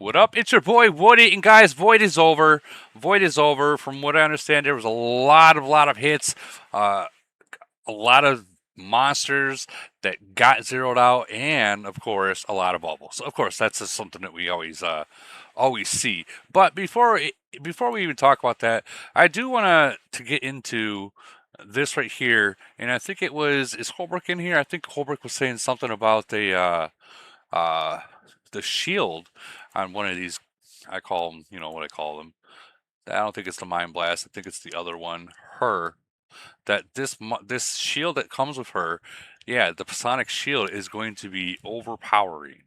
What up? It's your boy Woody, and guys, Void is over. Void is over. From what I understand, there was a lot of hits, uh, a lot of monsters that got zeroed out, and of course, a lot of bubbles. Of course, that's just something that we always see. But before we even talk about that, I do want to get into this right here, and I think it was is Holbrook in here? I think Holbrook was saying something about uh, the shield on one of these. I call them, what I call them. I don't think it's the Mind Blast. I think it's the other one, her. That this shield that comes with her, yeah, the Psionic shield is going to be overpowering,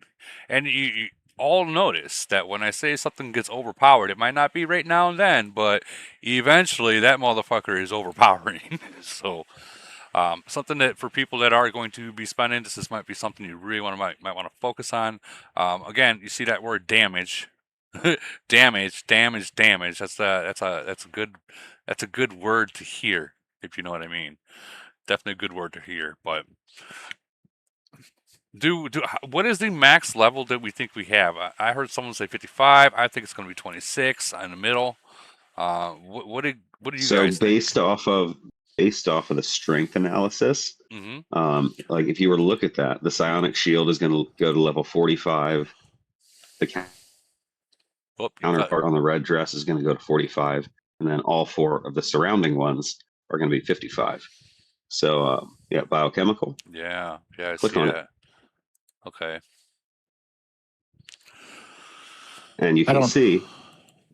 and you all notice that when I say something gets overpowered, it might not be right now and then, but eventually that motherfucker is overpowering. So something that for people that are going to be spending this might be something you really might want to focus on. Again, you see that word damage, damage. That's a good word to hear if you know what I mean. Definitely a good word to hear. But what is the max level that we think we have? I heard someone say 55. I think it's going to be 26 in the middle. What do you So guys think? based off of the strength analysis, Mm-hmm. like if you were to look at that, the psionic shield is going to go to level 45. The Oh, you cut. counterpart on the red dress is going to go to 45, and then all four of the surrounding ones are going to be 55. So yeah, biochemical. Yeah, I Click see on it, that. Okay. and you I can don't see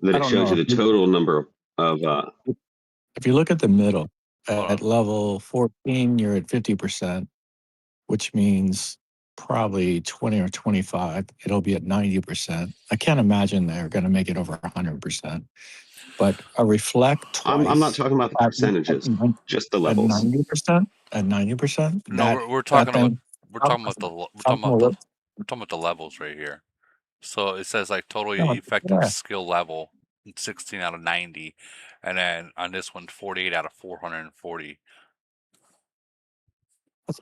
that I it don't shows you know. the total number of. If you look at the middle, Hold at on. level 14, you're at 50%, which means probably 20 or 25, it'll be at 90%. I can't imagine they're going to make it over 100%. But a reflect I'm not twice talking about the at, percentages, just the at levels. 90%, at 90%, No, that we're that talking about thing, we're I'm, talking about I'm, I'm, we're talking about the levels right here. So it says like totally no, effective yeah, skill level, 16 out of 90, and then on this one, 48 out of 440.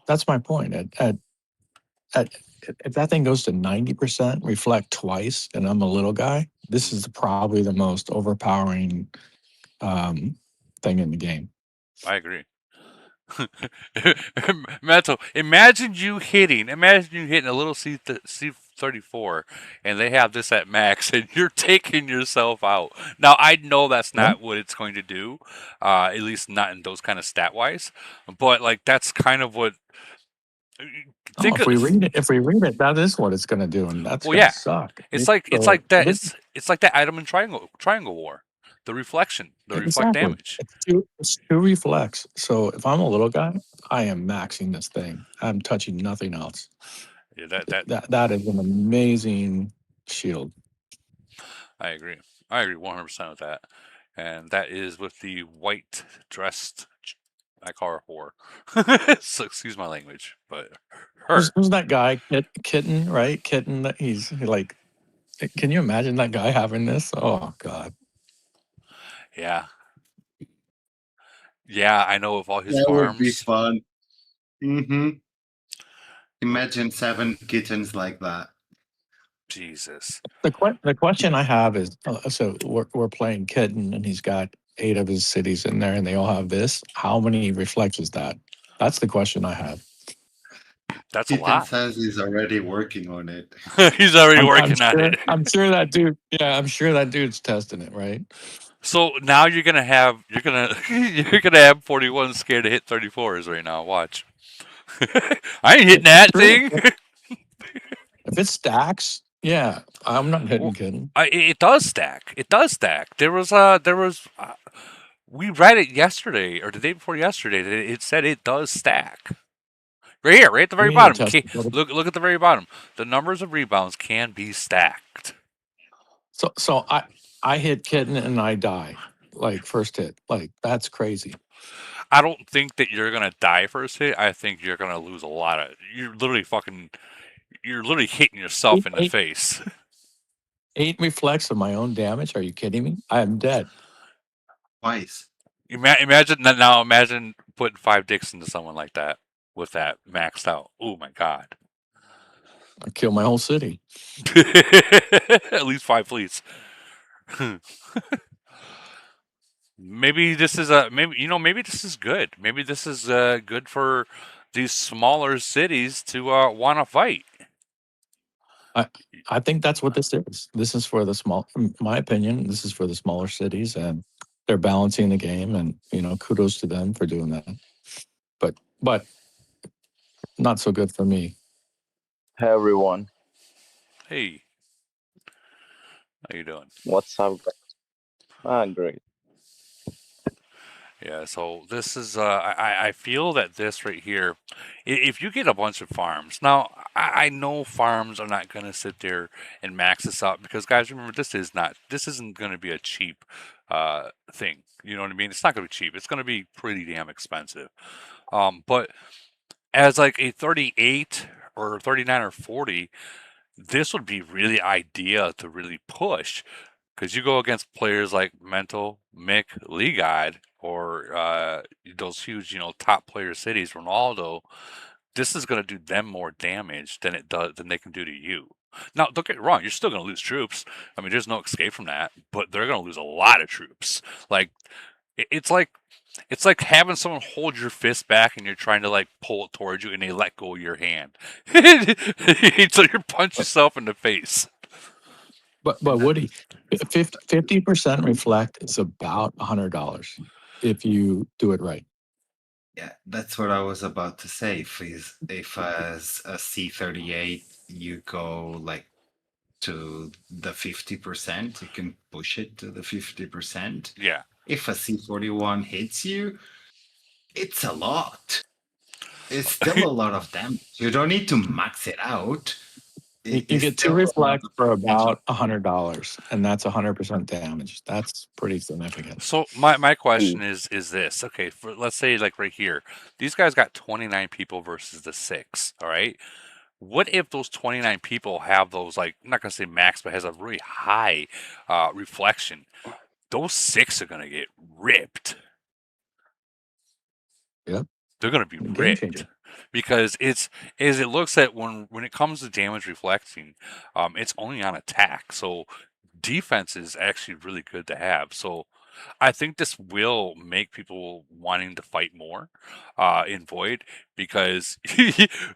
that's my point. At if that thing goes to 90% reflect twice and I'm a little guy, this Mm, is probably the most overpowering um, thing in the game. I agree. Mental. Imagine you hitting a little C34, and they have this at max, and you're taking yourself out. Now I know that's Yeah. not what it's going to do, at least not in those kind of stat wise. But like that's kind of what Oh, think of. if we read it, that is what it's going to do, and that's Well, going to yeah, suck. it's like So that. It's like that item in Triangle War, the reflection, the reflect exactly, damage. it's two reflex. So if I'm a little guy, I am maxing this thing. I'm touching nothing else. Yeah, that That is an amazing shield. I agree. I agree 100% with that. And that is with the white dressed. I call her whore. So excuse my language, but her. Who's that guy? Kitten, right? Kitten. That like. Can you imagine that guy having this? Oh God. Yeah, yeah. I know of all his That would be farms. fun. hmm Imagine 7 kittens like that. Jesus. The question I have is, so we're playing Kitten, and he's got 8 of his cities in there, and they all have this. How many reflects is that? That's the question I have. That's a Kitten lot. says he's already working on it. He's already I'm working on sure. it. I'm sure that dude. Yeah, I'm sure that dude's testing it, right? So now you're gonna have 41 scared to hit 34s right now. Watch. I ain't hitting that True. thing. If it stacks, yeah, I'm not hitting Well, Kitten. it does stack. It does stack. There was we read it yesterday or the day before yesterday that it said it does stack. Right here, right at the We very need to bottom. test it. Look at the very bottom. The numbers of rebounds can be stacked. So I hit Kitten and I die, like first hit. Like that's crazy. I don't think that you're gonna die first hit. I think you're gonna lose a lot of. You're literally hitting yourself Eight, in the eight, face. 8 reflects of my own damage. Are you kidding me? I am dead. Twice. Imagine that now. Imagine putting 5 dicks into someone like that with that maxed out. Oh my god. I kill my whole city. At least 5 fleets. Maybe this is maybe this is good. Maybe this is good for these smaller cities to want to fight. I think that's what this is. This is for the small. In my opinion, this is for the smaller cities, and they're balancing the game. And kudos to them for doing that. But not so good for me. Hey everyone, Hey, how you doing? what's up, guys? Great. Yeah, so this is I feel that this right here, if you get a bunch of farms now, I know farms are not going to sit there and max this out because guys, remember this isn't going to be a cheap thing. You know what I mean? It's not going to be cheap. It's going to be pretty damn expensive. But as like a 38 or 39 or 40, this would be really ideal to really push because you go against players like Mental, Mick, Lee God, or those huge, top player cities, Ronaldo. This is going to do them more damage than they can do to you. Now, don't get me wrong, you're still going to lose troops. I mean, there's no escape from that, but they're going to lose a lot of troops. Like, it's like having someone hold your fist back and you're trying to like pull it towards you and they let go of your hand. So you punch yourself in the face. But Woody, 50% reflect is about $100 if you do it right. Yeah, that's what I was about to say. If as a C38 you go like to the 50%, you can push it to the 50%. Yeah. If a C41 hits you, it's a lot. It's still a lot of damage. You don't need to max it out. You It's get two still a lot reflect of for damage. about $100, and that's 100% damage. That's pretty significant. So my question is this. Okay, for let's say like right here, these guys got 29 people versus the 6, all right? What if those 29 people have those like I'm not gonna say max, but has a really high reflection? Those 6 are gonna get ripped. Yep. They're gonna be Game changer. ripped because it looks at when it comes to damage reflecting, it's only on attack. So defense is actually really good to have. So I think this will make people wanting to fight more in Void because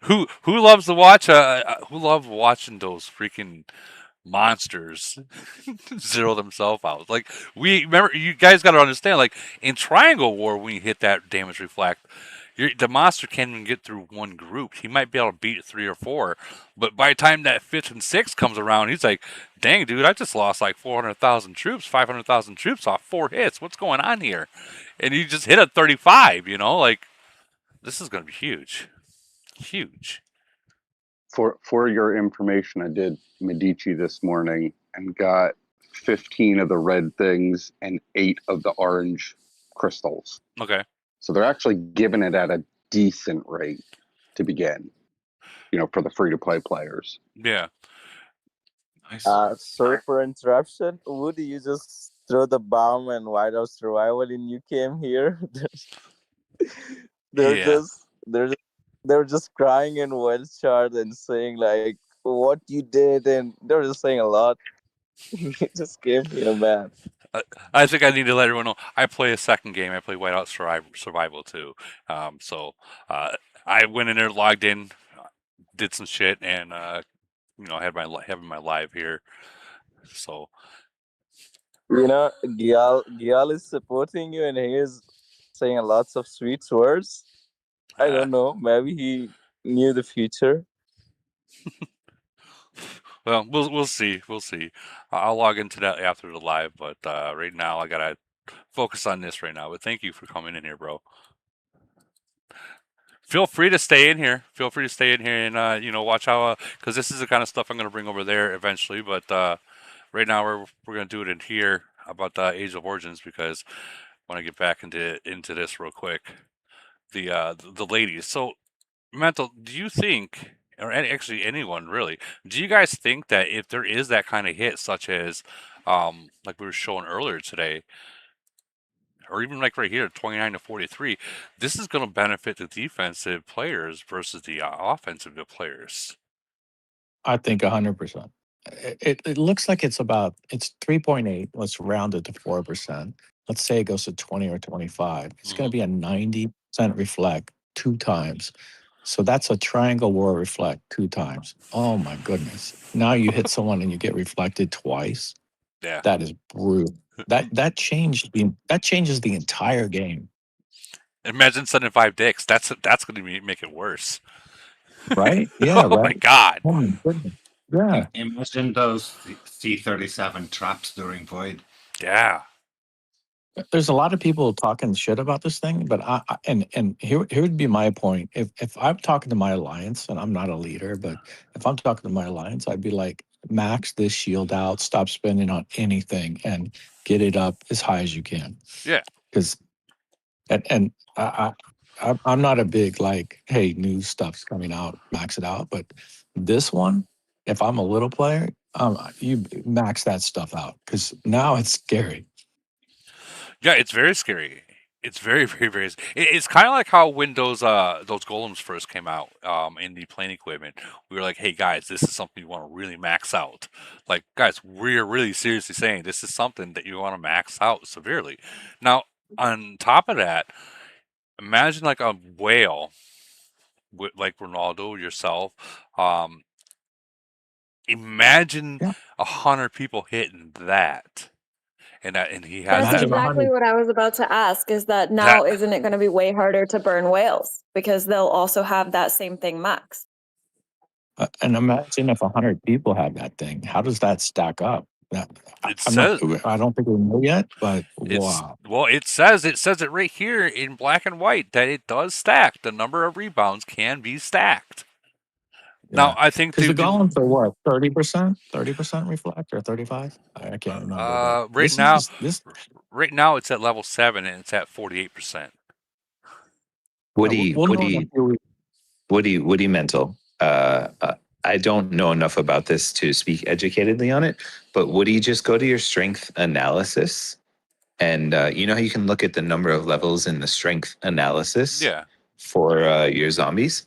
who loves to watch who loves watching those freaking monsters zero themselves out. Like we remember, you guys got to understand. Like in Triangle War, when you hit that damage reflect, the monster can't even get through one group. He might be able to beat 3 or 4, but by the time that 5th and 6th comes around, he's like, "Dang, dude, I just lost like 400,000 troops, 500,000 troops off 4 hits. What's going on here?" And you just hit a 35. Like this is going to be huge, huge. For your information, I did Medici this morning and got 15 of the red things and 8 of the orange crystals. Okay. So they're actually giving it at a decent rate to begin, for the free-to-play players. Yeah. Nice. Sorry for interruption. Woody, you just throw the bomb and white out survival and you came here. they're Yeah. just they're just crying in wild chart and saying like what you did, and they're just saying a lot. You just came here, man. I think I need to let everyone know I play a second game. I play Whiteout Survival too. So I went in there, logged in, did some shit, and having my live here. So Gial is supporting you and he is saying lots of sweet words. I don't know. Maybe he knew the future. well, we'll see. We'll see. I'll log into that after the live, but right now I gotta focus on this right now. But thank you for coming in here, bro. Feel free to stay in here. Feel free to stay in here and watch how because this is the kind of stuff I'm gonna bring over there eventually. But right now we're gonna do it in here about the Age of Origins because I want to get back into this real quick. The ladies. So Mental, do you think, or actually anyone really, do you guys think that if there is that kind of hit, such as like we were showing earlier today, or even like right here, 29 to 43, this is going to benefit the defensive players versus the offensive players? I think 100%. It looks like it's 3.8. Let's round it to 4%. Let's say it goes to 20 or 25. It's going to be a 90% reflect 2 times. So that's a triangle war reflect 2 times. Oh my goodness. Now you hit someone and you get reflected twice. Yeah. That is brutal. That changes the entire game, Imagine sending 5 dicks. That's going to make it worse. right? Yeah, Oh my right. god. Oh my goodness. Yeah. Imagine those C-37 traps during Void. Yeah. There's a lot of people talking shit about this thing, but here would be my point. If I'm talking to my alliance, and I'm not a leader, but if I'm talking to my alliance, I'd be like, max this shield out, stop spending on anything, and get it up as high as you can. Yeah. Because I'm not a big like, hey, new stuff's coming out, max it out. But this one, if I'm a little player, you max that stuff out because now it's scary. Yeah, it's very scary. It's very, very, very. It's kind of like how when those golems first came out in the plane equipment, we were like, "Hey guys, this is something you want to really max out." Like, guys, we're really seriously saying this is something that you want to max out severely. Now, on top of that, imagine like a whale, like Ronaldo, yourself. Imagine Yeah. 100 people hitting that, and he has That's Imagine that. exactly 100. what I was about to ask, is that now isn't it going to be way harder to burn whales because they'll also have that same thing max? And imagine if 100 people have that thing. How does that stack up? It I'm not. says I don't think we know yet, but it's wow. well. It says it right here in black and white that it does stack. The number of rebounds can be stacked. Now Yeah. I think Because the golems are what, 30%? 30% reflect or 35? I can't remember. But right now it's at level 7 and it's at 48%. Woody, we'll know in a few weeks. Woody Mental. I don't know enough about this to speak educatedly on it, but would you just go to your strength analysis? And you know how you can look at the number of levels in the strength analysis Yeah. for your zombies?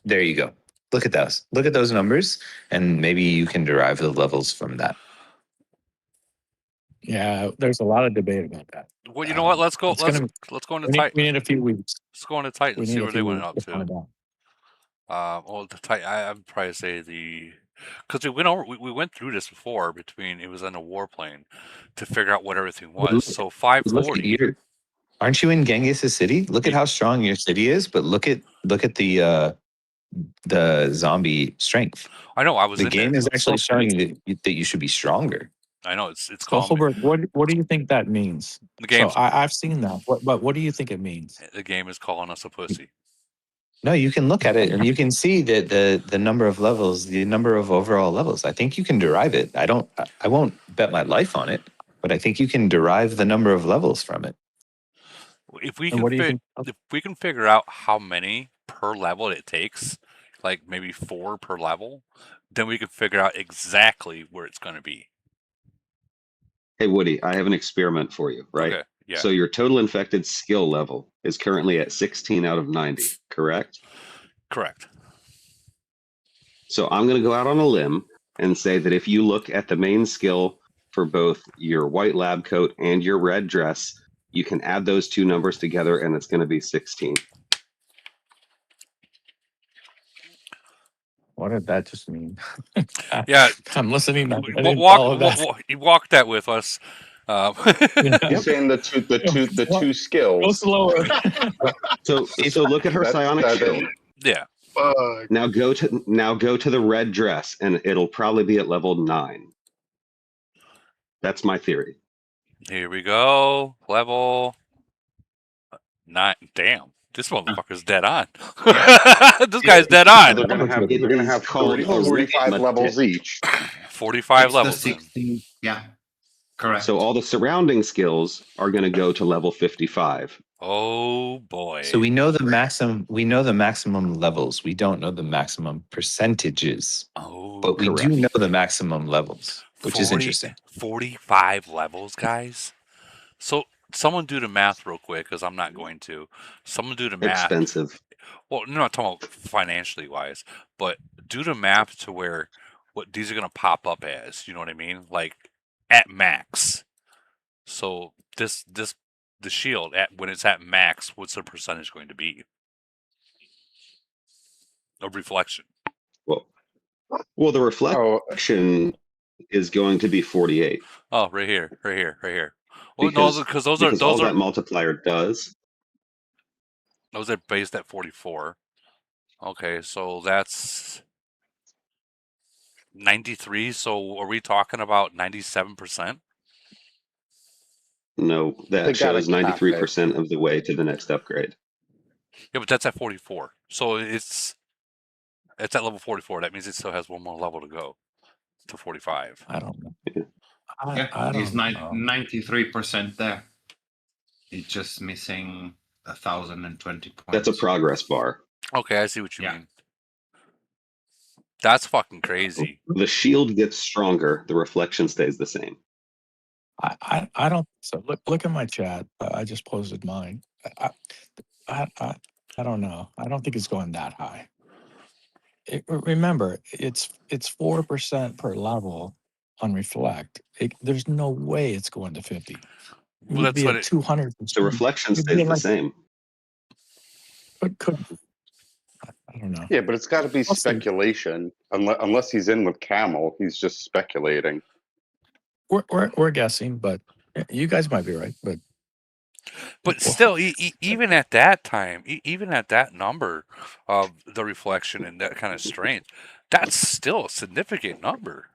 There you go. Look at those. Look at those numbers, and maybe you can derive the levels from that. Yeah, there's a lot of debate about that. Well, you know what? Let's go. It's Let's go into Titan. we need a few weeks. Let's go into Titan We and see need a where they few went weeks up to to. find out. Well, the Titan. I'd probably say because we went through this before between it was on a warplane to figure out what everything was. So Look 540. aren't you in Genghis' city? Look at how strong your city is, but look at the zombie strength. I know. I was The in game there. is actually showing that you should be stronger. I know it's So calling me. Holbert, what do you think that means? The game's So I've seen that. What do you think it means? the game is calling us a pussy. No, you can look at it and you can see that the number of levels, the number of overall levels. I think you can derive it. I won't bet my life on it, but I think you can derive the number of levels from it. If we And what do you think? if we can figure out how many per level it takes, like maybe 4 per level, then we can figure out exactly where it's going to be. Hey, Woody, I have an experiment for you, right? Okay. Yeah. So your total infected skill level is currently at 16 out of 90, correct? Correct. So I'm going to go out on a limb and say that if you look at the main skill for both your white lab coat and your red dress, you can add those two numbers together and it's going to be 16. What did that just mean? Yeah. I'm listening. Walk that with us. He's saying the two skills. Go slower. So look at her psionic shield. Yeah. Now go to the red dress, and it'll probably be at level 9. That's my theory. Here we go. Level 9. Damn. This motherfucker's dead on. This guy's dead on. They're gonna have 45 levels each. 45 It's levels. The 16, yeah, correct. So all the surrounding skills are going to go to level 55. Oh boy. So we know the maximum levels. We don't know the maximum percentages. Oh, but we correct. do know the maximum levels, which is interesting. 45 levels, guys. So someone do the math real quick, because I'm not going to. Someone do the math. Expensive. well, no, not talking about financially wise, but do the math to where what these are going to pop up as. You know what I mean? Like at max. So the shield when it's at max, what's the percentage going to be of reflection? Well, the reflection is going to be 48. Oh, right here. Well, no, because those all are that multiplier does. those are based at 44. Okay, so that's 93. So are we talking about 97%? No, They that gotta shows cap it. 93% of the way to the next upgrade. Yeah, but that's at 44. So it's at level 44. That means it still has one more level to go to 45. I don't know. Yeah. I He's don't know. 93% there. It's just missing 1,020 points. That's a progress bar. Okay, I see what you mean. That's fucking crazy. The shield gets stronger. The reflection stays the same. I don't. So look at my chat. I just posted mine. I don't know. I don't think it's going that high. Remember, it's 4% per level on reflect. There's no way it's going to 50. Well, You'd that's be what at 200. The reflection stays the same. But could I don't know. Yeah, but it's got to be I'll see. speculation. Unless he's in with Camel, he's just speculating. We're guessing, but you guys might be right. But still, even at that time, even at that number of the reflection and that kind of strength, that's still a significant number.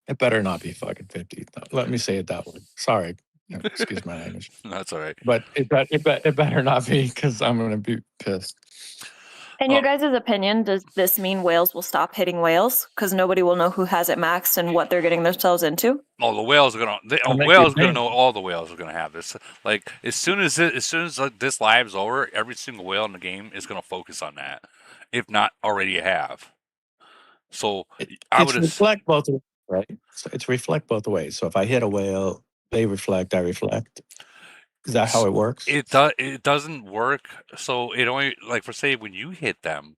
It better not be fucking 50. Let me say it that way. Sorry. Excuse my language. That's all right. But it better not be, because I'm going to be pissed. In your guys' opinion, does this mean whales will stop hitting whales because nobody will know who has it maxed and what they're getting themselves into? Oh, the whales are gonna. Whales are gonna know. All the whales are gonna have this. Like as soon as this live's over, every single whale in the game is gonna focus on that, if not already have. So It's reflect both ways, right? So it's reflect both ways. So if I hit a whale, they reflect, I reflect. Is that how it works? It doesn't work. So it only, like, for say when you hit them,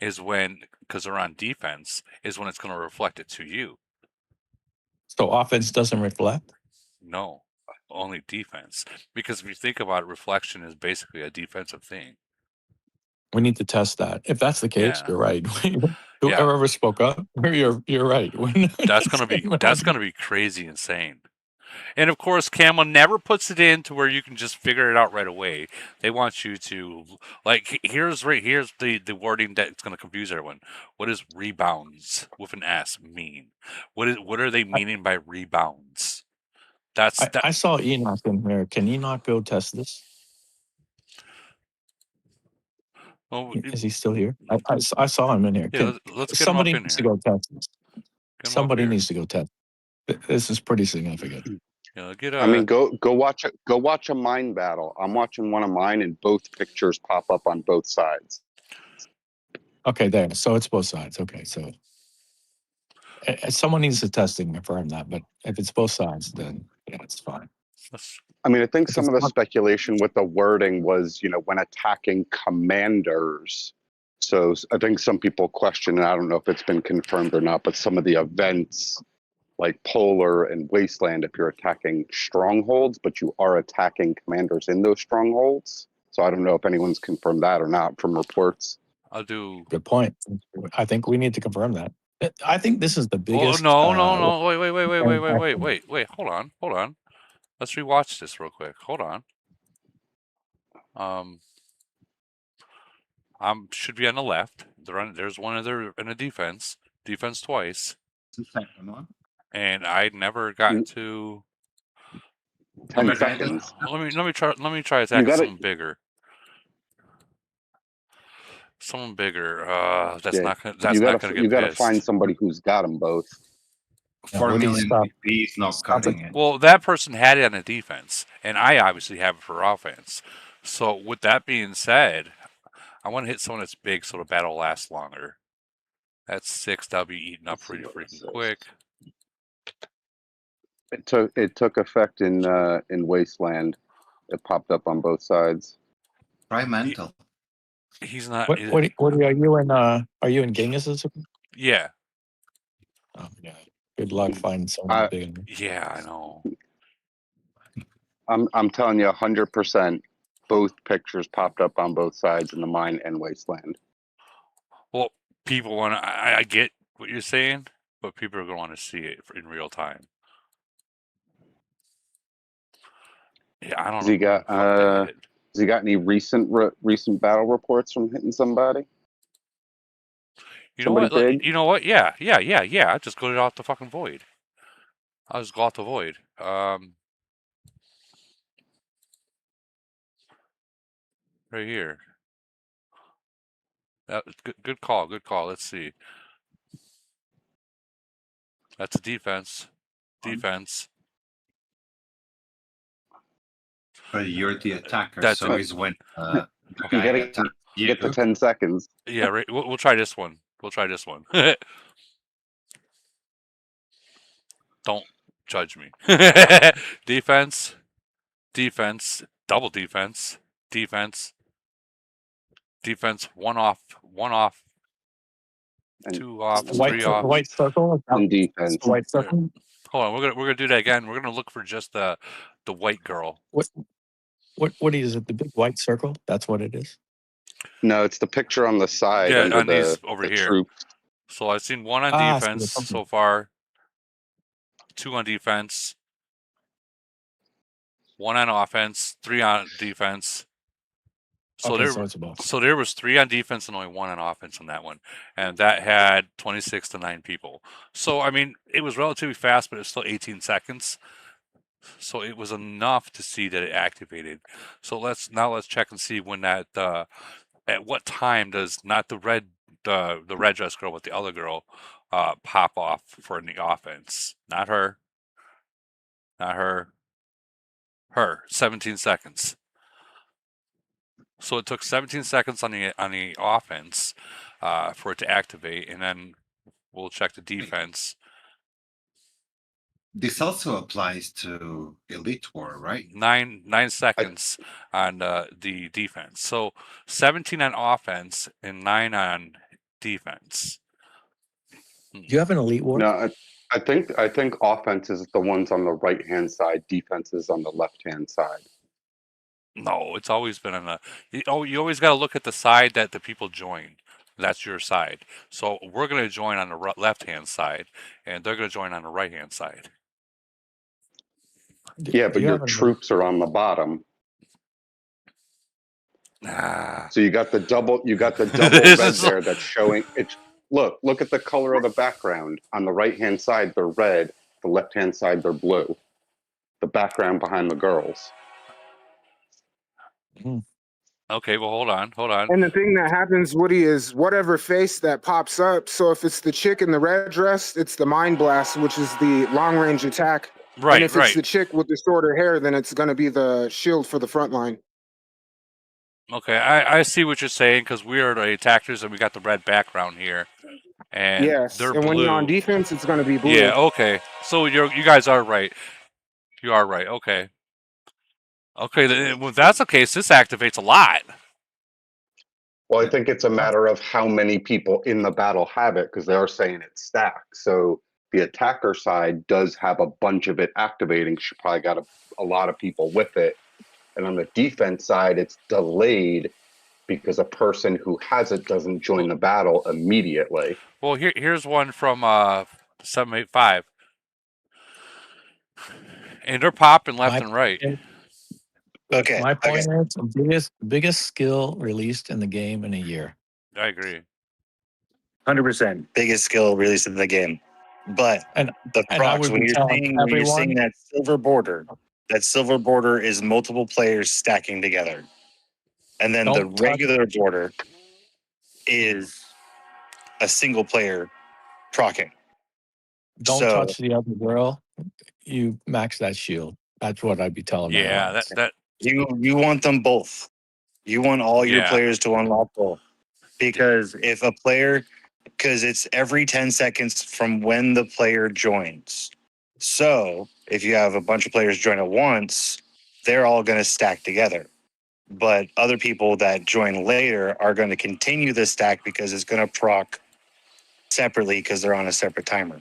is when, because they're on defense, is when it's going to reflect it to you. So offense doesn't reflect? No, only defense. Because if you think about it, reflection is basically a defensive thing. We need to test that. If that's the case, Yeah. you're right. Whoever spoke up, you're right. That's gonna be crazy insane. And of course, Camel never puts it in to where you can just figure it out right away. They want you to, like, here's the wording that's going to confuse everyone. What does rebounds with an S mean? What are they meaning by rebounds? I saw Enoch in here. Can Enoch go test this? Well, is he still here? I saw him in here. Yeah, let's get somebody him up in needs here. to go test this. Somebody needs to go test. This is pretty significant. Yeah, I mean, go watch it. Go watch a mine battle. I'm watching one of mine, and both pictures pop up on both sides. Okay, there. So it's both sides. Okay, so someone needs to test and confirm that. But if it's both sides, then yeah, it's fine. I mean, I think some of the speculation with the wording was, when attacking commanders. So I think some people question, and I don't know if it's been confirmed or not, but some of the events like Polar and Wasteland, if you're attacking strongholds, but you are attacking commanders in those strongholds. So I don't know if anyone's confirmed that or not from reports. I'll do. Good point. I think we need to confirm that. I think this is the biggest. Oh, no. Wait. Hold on. Let's rewatch this real quick. Hold on. Should be on the left. There's one other in a defense. Defense twice. The second one. And I never got to. 10 seconds. Let me try attacking someone bigger. Someone bigger. That's not gonna get You got to pissed. find somebody who's got them both. 4 million PP is not cutting it. Well, that person had it on the defense, and I obviously have it for offense. So with that being said, I want to hit someone that's big so the battle lasts longer. That's 6W eaten up pretty freaking quick. It took effect in Wasteland. It popped up on both sides. Try mental. He's not. What are you in? Are you in Genghis's? Yeah, Oh yeah. Good luck finding someone big. yeah, I know. I'm telling you 100%. Both pictures popped up on both sides in the mine and wasteland. Well, people want to. I get what you're saying, but people are going to want to see it in real time. Yeah, I don't Has know he who the got fuck that hit. has he got any recent battle reports from hitting somebody? You know Somebody what? big? You know what? Yeah. I just go off the fucking void. I'll just go off the void. Right here. Good call. Good call. Let's see. That's a defense. Defense. But you're the attacker, That's so it. is when the You guy gotta attacks get the you. 10 seconds. Yeah, right. We'll try this one. We'll try this one. Don't judge me. Defense. Defense. Double defense. Defense. Defense. One off. One off. And, Two off. The white Three off. white circle. and The defense. white circle. Hold on. We're gonna do that again. We're gonna look for just the white girl. What is it? The big white circle? That's what it is. No, it's the picture on the side Yeah, under on these over the here. troops. So I've seen one on So defense the so far. Two on defense. One on offense. Three on defense. So okay, so it's both. So there was three on defense and only one on offense on that one, and that had 26 to 9 people. So I mean, it was relatively fast, but it's still 18 seconds. So it was enough to see that it activated. So let's check and see when that at what time does not the red dress girl but the other girl pop off for the offense? Not her. Not her. Her. 17 seconds. So it took 17 seconds on the offense for it to activate, and then we'll check the defense. This also applies to Elite War, right? 9 seconds on the defense. So 17 on offense and 9 on defense. Do you have an elite war? No, I think offense is the ones on the right hand side, defense is on the left hand side. No, it's always been on the. You always got to look at the side that the people join. That's your side. So we're going to join on the left hand side, and they're going to join on the right hand side. Yeah, but your troops are on the bottom. So you got the double red there that's showing it. Look at the color of the background. On the right hand side they're red, the left hand side they're blue. The background behind the girls. Okay, well hold on. And the thing that happens, Woody, is whatever face that pops up. So if it's the chick in the red dress, it's the mind blast, which is the long range attack. Right, and if it's the chick with the shorter hair, then it's going to be the shield for the front line. Okay, I see what you're saying because we are the attackers and we got the red background here, and yes, they're and blue. when you're on defense, it's going to be blue. Yeah, okay. So you guys are right. You are right. Okay. Okay, well, if that's the case, this activates a lot. Well, I think it's a matter of how many people in the battle have it because they are saying it's stacked. So the attacker side does have a bunch of it activating. She probably got a lot of people with it. And on the defense side, it's delayed because a person who has it doesn't join the battle immediately. Well, here's one from 785. And they're popping left and right. Okay. My point is the biggest skill released in the game in a year. I agree. 100% biggest skill released in the game. But the procs, when you're seeing that silver border is multiple players stacking together. And then the regular border is a single player procking. Don't touch the other girl. You max that shield. That's what I'd be telling them. Yeah, that you want them both. You want all your players to unlock both. Because if a player, because it's every 10 seconds from when the player joins. So if you have a bunch of players join at once, they're all going to stack together. but other people that join later are going to continue the stack because it's going to proc separately because they're on a separate timer.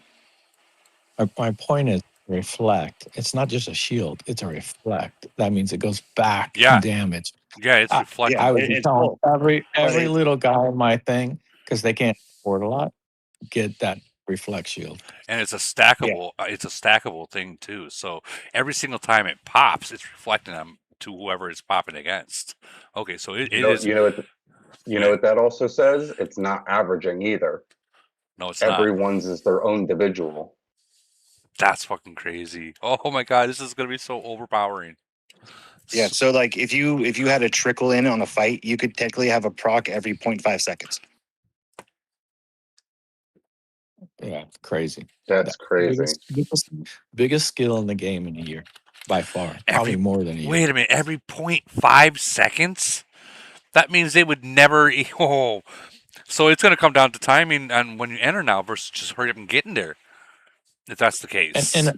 My point is reflect. It's not just a shield; it's a reflect. That means it goes back in damage. Yeah, it's reflecting. I would be telling every little guy in my thing, because they can't afford a lot, get that reflect shield. And it's a stackable. It's a stackable thing too. So every single time it pops, it's reflecting them to whoever it's popping against. Okay, so it is. You know what that also says? It's not averaging either. No, it's Everyone's is their own individual. That's fucking crazy. Oh my god, this is gonna be so overpowering. Yeah, so like if you had a trickle in on a fight, you could technically have a proc every 0.5 seconds. Yeah, crazy. That's crazy. Biggest skill in the game in a year, by far. Probably more than a year. Wait a minute, every 0.5 seconds? That means they would never. Oh, so it's gonna come down to timing on when you enter now versus just hurry up and get in there. If that's the case. And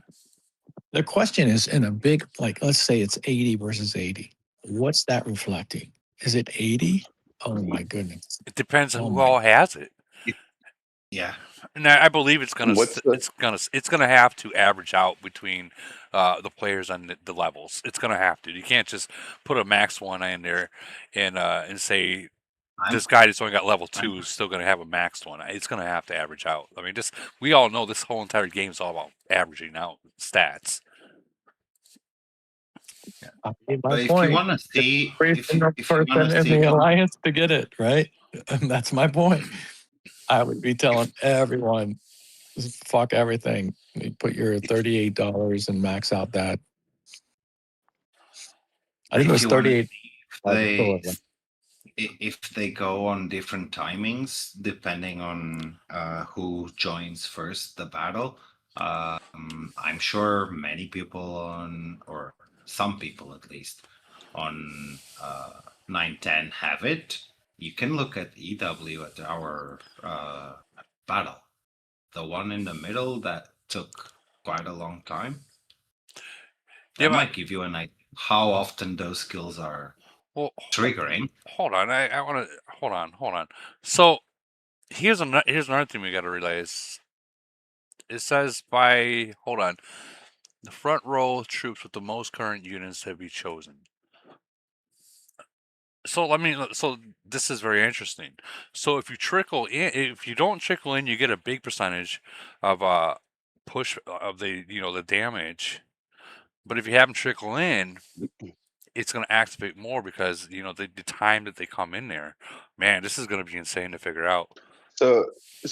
the question is, in a big, like, let's say it's 80 versus 80. What's that reflecting? Is it 80? Oh my goodness! It depends on who all has it. Yeah, and I believe it's gonna have to average out between the players on the levels. It's gonna have to. You can't just put a max one in there and say this guy that's only got level 2 is still gonna have a maxed one. It's gonna have to average out. I mean, we all know this whole entire game is all about averaging out stats. But if you want to see, if you want to see the alliance to get it right, and that's my point. I would be telling everyone, fuck everything. You put your $38 and max out that. I think it was 38. If they go on different timings, depending on who joins first the battle, I'm sure many people or some people at least, on 910 have it. You can look at EW at our battle. The one in the middle that took quite a long time. That might give you an idea how often those skills are triggering. Hold on, I want to hold on. So here's another thing we got to realize. It says hold on, the front row troops with the most current units have been chosen. So this is very interesting. So if you don't trickle in, you get a big percentage of push of the damage. But if you have them trickle in, it's going to activate more because the time that they come in there. Man, this is going to be insane to figure out. So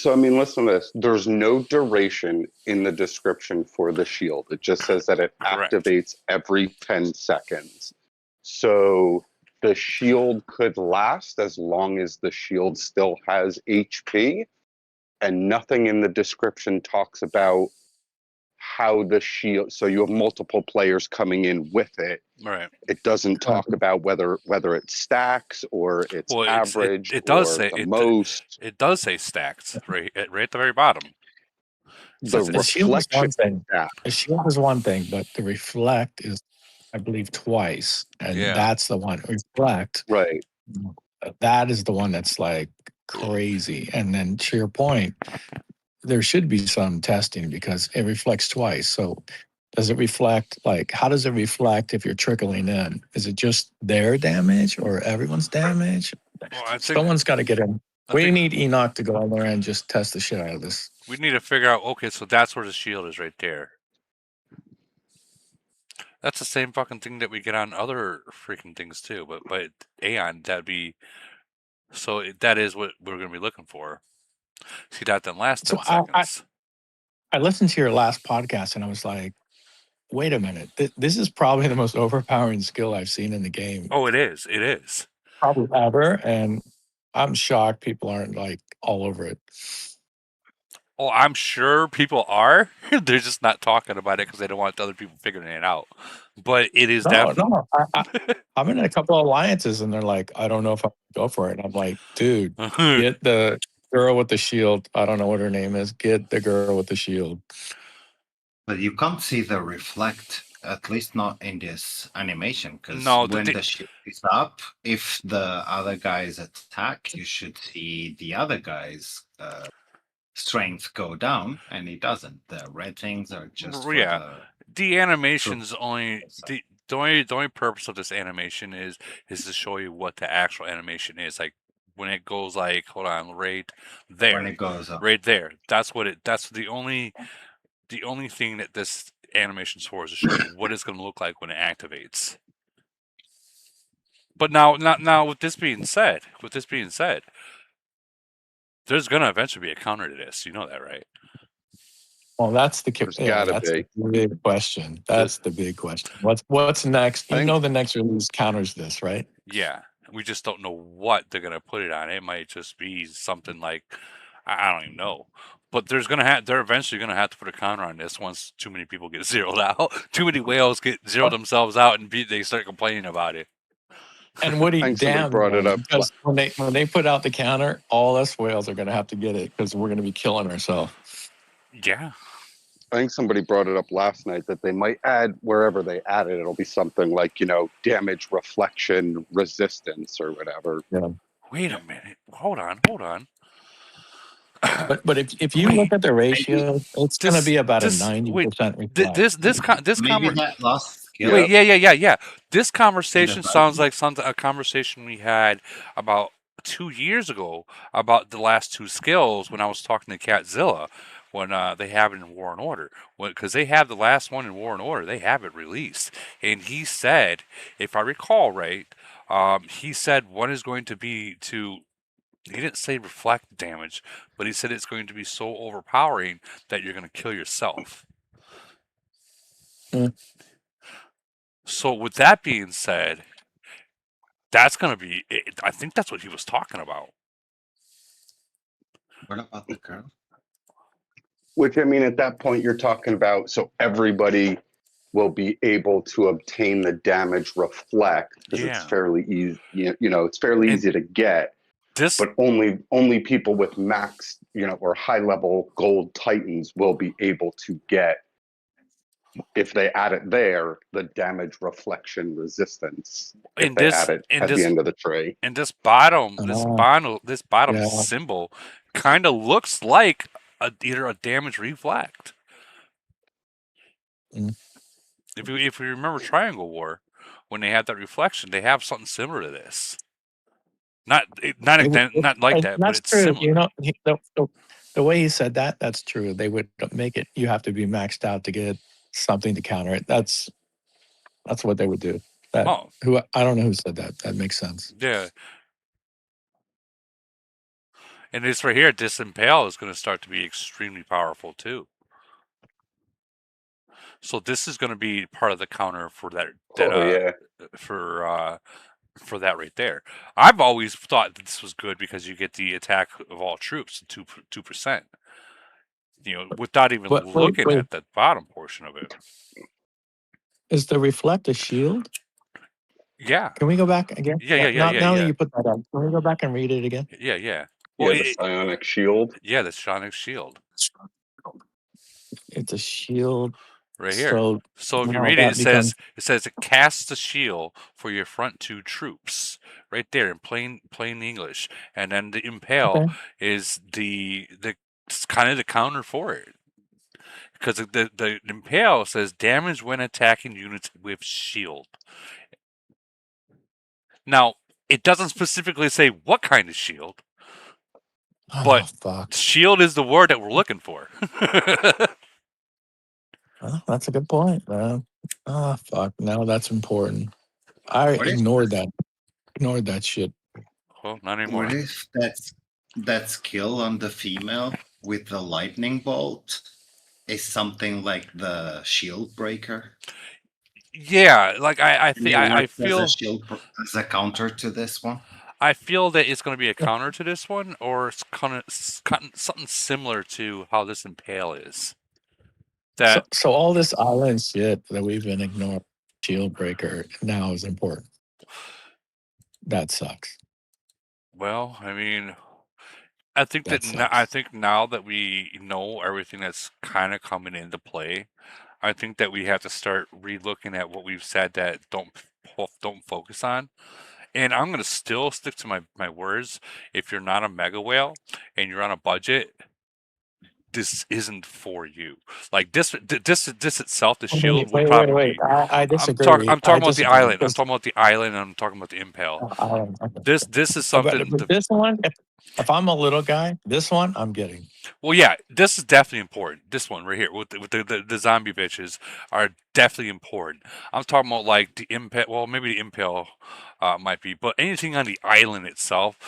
I mean, listen to this. There's no duration in the description for the shield. It just says that it activates every 10 seconds. So the shield could last as long as the shield still has HP, and nothing in the description talks about how the shield. So you have multiple players coming in with it. Right. It doesn't talk about whether it stacks or it's average. It does or say the most. It does say stacked right at the very bottom. The reflection thing. The shield is one thing, but the reflect is, I believe, twice, and that's the one. Reflect, right? That is the one that's like crazy. And then to your point, there should be some testing because it reflects twice. So does it reflect, like, how does it reflect if you're trickling in? Is it just their damage or everyone's damage? Well, someone's got to get in. We need Enoch to go in there and just test the shit out of this. We need to figure out, okay, so that's where the shield is right there. That's the same fucking thing that we get on other freaking things too. But Aeon, that'd be... So that is what we're going to be looking for. See that then last 10 seconds. I listened to your last podcast and I was like, wait a minute. This is probably the most overpowering skill I've seen in the game. Oh, it is. It is. Probably ever. And I'm shocked people aren't like all over it. Oh, I'm sure people are. They're just not talking about it because they don't want other people figuring it out. But it is definitely... No. I'm in a couple of alliances and they're like, I don't know if I go for it. And I'm like, dude, get the girl with the shield. I don't know what her name is. Get the girl with the shield. But you can't see the reflect At least not in this animation, because No, when the shield is up, if the other guys attack, you should see the other guy's strength go down, and it doesn't. The red things are just for yeah, the animation's only the only purpose of this animation is to show you what the actual animation is. Like when it goes like, hold on, right there, when it goes up. right there. That's the only thing that this animation's for, is to show you what it's going to look like when it activates. But now with this being said, there's going to eventually be a counter to this. You know that, right? Well, that's the There's gotta be. the big question. That's the big question. What's next? You know, the next release counters this, right? Yeah, we just don't know what they're gonna put it on. It might just be something like, I don't even know. But they're eventually gonna have to put a counter on this once too many people get zeroed out. Too many whales get zeroed themselves out, and they start complaining about it. And Woody, I think somebody damn, brought it up. because when they put out the counter, all us whales are going to have to get it because we're going to be killing ourselves. Yeah. I think somebody brought it up last night that they might add, wherever they add it, it'll be something like, damage, reflection, resistance, or whatever. Yeah. Wait a minute. Hold on. But if you look at the ratio, it's going to be about a 90% reflect. Maybe that last skill. Wait, yeah. This conversation sounds like a conversation we had about 2 years ago about the last two skills when I was talking to Catzilla, when they have it in War and Order. Because they have the last one in War and Order, they have it released. And he said, if I recall right, he said one is going to be to, he didn't say reflect damage, but he said it's going to be so overpowering that you're going to kill yourself. So with that being said, that's going to be, I think that's what he was talking about. What about the girl? Which, I mean, at that point, you're talking about, so everybody will be able to obtain the damage reflect, because it's fairly easy, it's fairly easy to get. But only people with max, or high level gold titans will be able to get, if they add it there, the damage reflection resistance. If they add it at the end of the tray. And this bottom symbol kind of looks like either a damage reflect. If we remember Triangle War, when they had that reflection, they have something similar to this. Not like that, but it's true. similar. The way he said that, that's true. They would make it, you have to be maxed out to get something to counter it. That's what they would do. I don't know who said that. That makes sense. Yeah. And this right here, this Impale is going to start to be extremely powerful too. So this is going to be part of the counter for that. For that right there. I've always thought that this was good because you get the attack of all troops, 2%. Without even looking at the bottom portion of it. Is the reflect a shield? Yeah. Can we go back again? Yeah. Now that you put that up, can we go back and read it again? Yeah. Well, the psionic shield. Yeah, the psionic shield. It's a shield. Right here. So if you read it, it says it casts a shield for your front two troops. Right there in plain English. And then the Impale is the kind of the counter for it. Because the Impale says damage when attacking units with shield. Now, it doesn't specifically say what kind of shield. But shield is the word that we're looking for. Well, that's a good point, man. Oh, fuck. Now that's important. I ignored that. Ignored that shit. Well, not anymore. What if that skill on the female with the lightning bolt is something like the shield breaker? Yeah, like I feel as a counter to this one. I feel that it's going to be a counter to this one, or it's kind of something similar to how this Impale is. So all this island shit that we've been ignoring, shield breaker, now is important. That sucks. Well, I mean, I think now that we know everything that's kind of coming into play, I think that we have to start re-looking at what we've said that don't focus on. And I'm gonna still stick to my words. If you're not a mega whale and you're on a budget, this isn't for you. Like this itself, the shield would probably be. I disagree. I'm talking about the disagree. island. I'm talking about the island. And I'm talking about the impale. This is something. But this one, if I'm a little guy, this one I'm getting. Well, yeah, this is definitely important. This one right here with the zombie bitches are definitely important. I'm talking about like the impale. Well, maybe the impale might be, but anything on the island itself,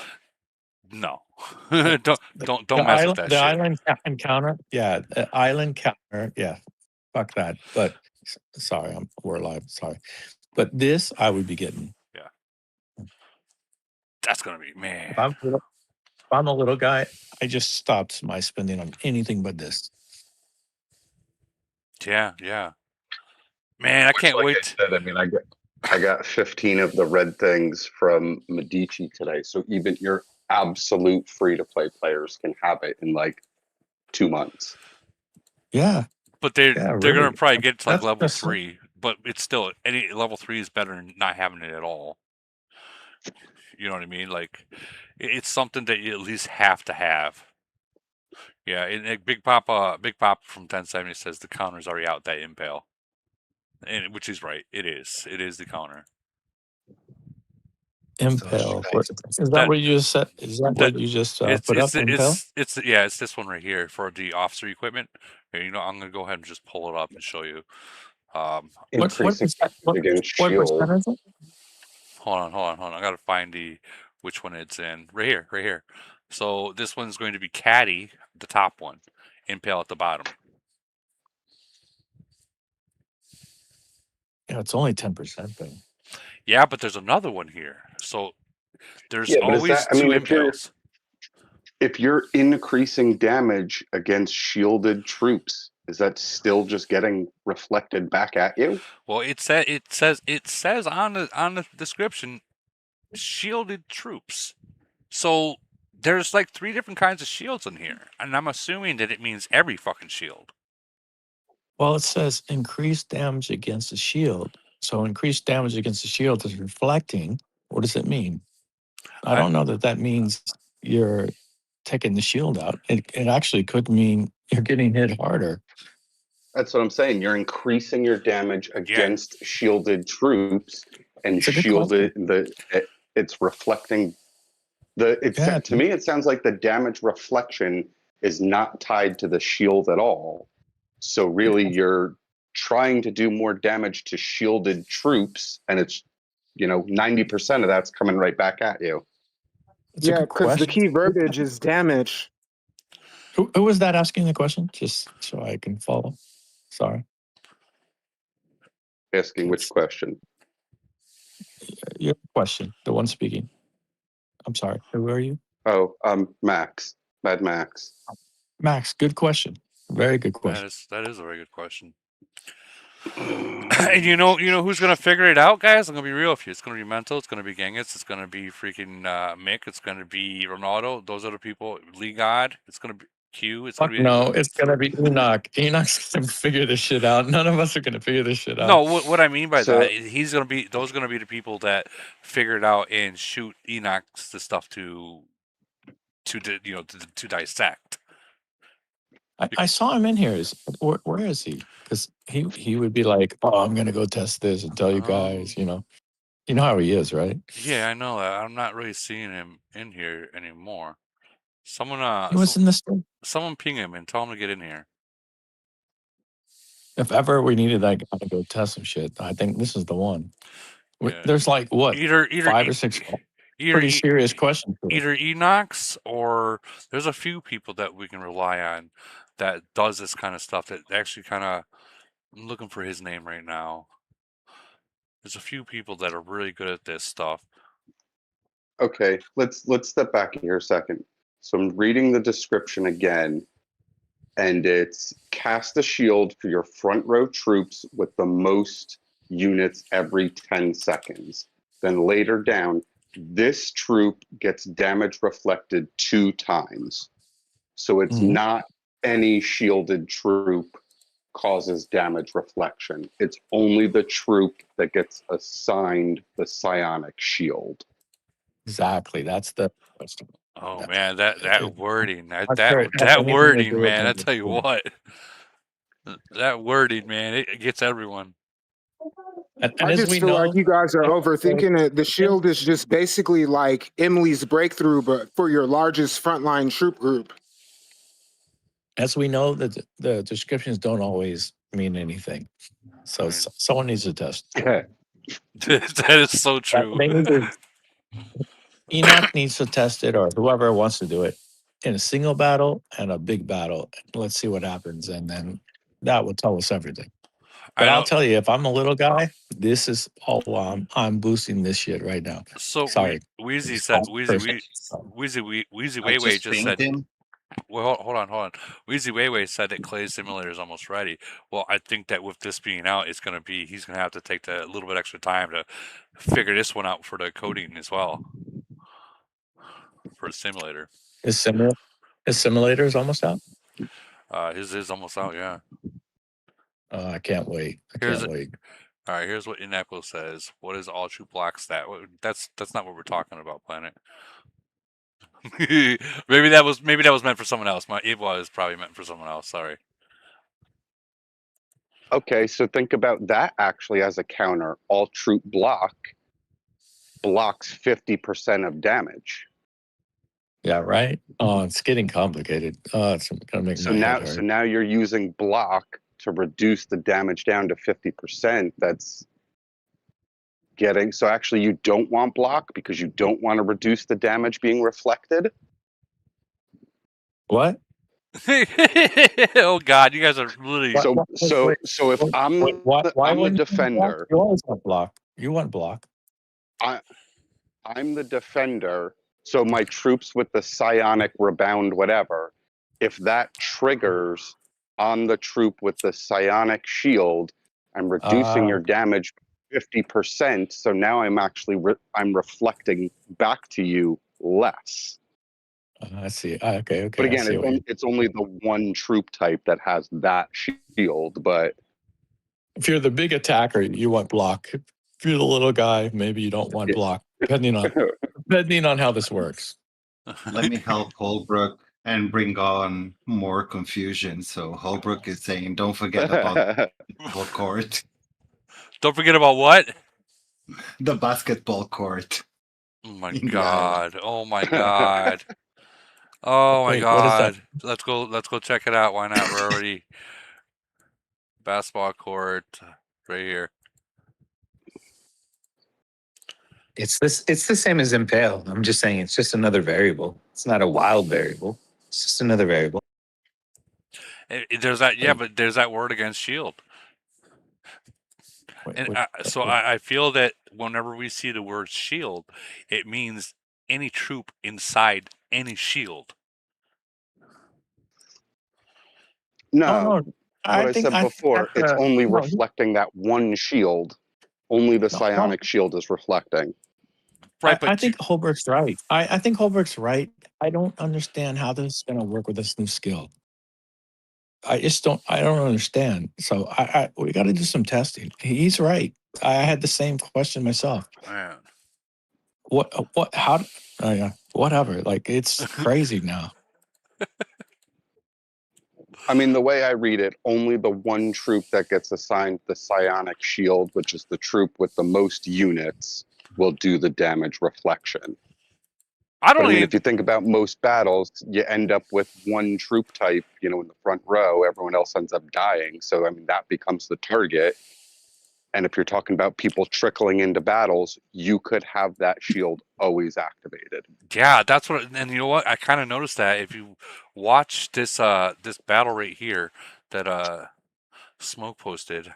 no. don't mess with that the shit. island encounter, yeah, the island counter, yeah, fuck that. But sorry, we're live. Sorry, but this I would be getting. Yeah, that's gonna be man. If I'm a little guy, I just stopped my spending on anything but this. Yeah. Man, I can't wait. I said, I mean, I got 15 of the red things from Medici today. So even your absolute free to play players can have it in like 2 months. Yeah. But they're really. gonna probably get to like That's level 3. But it's still any level 3 is better than not having it at all. You know what I mean? Like it's something that you at least have to have. Yeah, and Big Pop from 1070 says the counter's already out that impale. And which is right. It is the counter. Impale. Is that what you just said? Is that what you just put up? Impale? It's this one right here for the officer equipment. Here, you know, I'm gonna go ahead and just pull it up and show you. What percentage? Hold on. I gotta find which one it's in. Right here. So this one's going to be Caddy, the top one, Impale at the bottom. Yeah, it's only 10% thing. Yeah, but there's another one here. So there's always two impales. If you're increasing damage against shielded troops, is that still just getting reflected back at you? Well, it says on the description, shielded troops. So there's like 3 different kinds of shields in here, and I'm assuming that it means every fucking shield. Well, it says increased damage against the shield. So increased damage against the shield is reflecting. What does it mean? I don't know that means you're taking the shield out. It actually could mean you're getting hit harder. That's what I'm saying. You're increasing your damage against shielded troops, and it's reflecting to me it sounds like the damage reflection is not tied to the shield at all. So really you're trying to do more damage to shielded troops, and it's 90% of that's coming right back at you. Yeah, because the key verbiage is damage. Who was that asking the question? Just so I can follow. Sorry. Asking which question? Your question, the one speaking. I'm sorry. Who are you? Oh, Max. Mad Max. Max, good question. Very good question. That is a very good question. And you know who's gonna figure it out, guys? I'm gonna be real with you. It's gonna be Mental. It's gonna be Genghis. It's gonna be freaking Mick. It's gonna be Ronaldo. Those are the people. Lee God. It's gonna be Q. It's gonna be it's gonna be Enoch. Enoch's gonna figure this shit out. None of us are gonna figure this shit out. No, what I mean by that, those are gonna be the people that figure it out and shoot Enoch's the stuff to dissect. I saw him in here. Where is he? Because he would be like, "Oh, I'm gonna go test this and tell you guys." You know how he is, right? Yeah, I know that. I'm not really seeing him in here anymore. Someone he was in the store. Someone ping him and tell him to get in here. If ever we needed that guy to go test some shit, I think this is the one. Yeah. There's like what, either 5 or 6 pretty serious questions. Either Enox or there's a few people that we can rely on that does this kind of stuff. That actually kind of, I'm looking for his name right now. There's a few people that are really good at this stuff. Okay, let's step back here a second. So I'm reading the description again, and it's cast a shield for your front row troops with the most units every 10 seconds. Then later down, this troop gets damage reflected 2 times. So it's not any shielded troop causes damage reflection. It's only the troop that gets assigned the psionic shield. Exactly. That's the. Oh That's, man, that wording, that wording, man. I tell you what, that wording, man, it gets everyone. And I as just we feel know, like you guys are overthinking it. The shield is just basically like Emily's breakthrough, but for your largest frontline troop group. as we know, that the descriptions don't always mean anything. So someone needs to test. That is so true. Enoch needs to test it, or whoever wants to do it, in a single battle and a big battle. Let's see what happens, and then that will tell us everything. But I'll tell you, if I'm a little guy, this is all I'm boosting this shit right now. So sorry, Wheezy said Wheezy Weiwei just said. Well, hold on. Wheezy Weiwei said that Clay's simulator is almost ready. Well, I think that with this being out, he's gonna have to take a little bit extra time to figure this one out for the coding as well for the simulator. His simulator is almost out. His is almost out. Yeah. I can't wait. I can't wait. All right, here's what Inequal says. What is all troop block stat? That's not what we're talking about, Planet. maybe that was meant for someone else. It was probably meant for someone else. Sorry. Okay, so think about that actually as a counter. All troop block blocks 50% of damage. Yeah, right. Oh, it's getting complicated. It's gonna make my head hurt. So now you're using block to reduce the damage down to 50%. That's getting, so actually you don't want block because you don't want to reduce the damage being reflected. What? Oh God, you guys are really so if I'm the defender, you always want block. You want block. I'm the defender. So my troops with the psionic rebound, whatever, if that triggers on the troop with the psionic shield, I'm reducing your damage 50%. So now I'm actually I'm reflecting back to you less. I see. Okay. But again, it's only the one troop type that has that shield. But if you're the big attacker, you want block. If you're the little guy, maybe you don't want block, depending on how this works. Let me help Holbrook and bring on more confusion. So Holbrook is saying, don't forget about the basketball court. Don't forget about what? The basketball court. Oh my God. Oh my God. Oh my God. Let's go check it out. Why not? We're already basketball court right here. It's the same as Impale. I'm just saying it's just another variable. It's not a wild variable. It's just another variable. There's that, but there's that word against shield. I feel that whenever we see the word shield, it means any troop inside any shield. No, what I said before, it's only reflecting that one shield. Only the psionic shield is reflecting. Right, I think Holberg's right. I think Holberg's right. I don't understand how this is going to work with this new skill. I don't understand. So we got to do some testing. He's right. I had the same question myself. Man. Whatever. Like, it's crazy now. I mean, the way I read it, only the one troop that gets assigned the psionic shield, which is the troop with the most units, will do the damage reflection. If you think about most battles, you end up with one troop type, in the front row, everyone else ends up dying. So, I mean, that becomes the target. And if you're talking about people trickling into battles, you could have that shield always activated. Yeah, that's what, and you know what? I kind of noticed that if you watch this this battle right here that Smoke posted,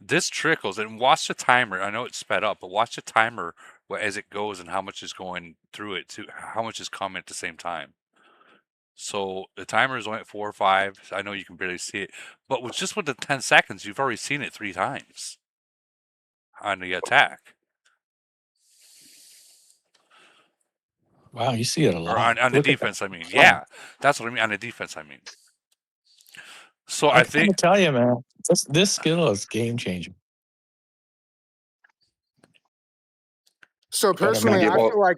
this trickles, and watch the timer. I know it's sped up, but watch the timer as it goes and how much is going through it, to how much is coming at the same time. So the timer is only at 4 or 5. I know you can barely see it, but with the 10 seconds, you've already seen it 3 times on the attack. Wow, you see it a lot. Or on the defense, I mean. Yeah, that's what I mean. On the defense, I mean. So I I think can tell you, man, this skill is game changing. So personally, I feel like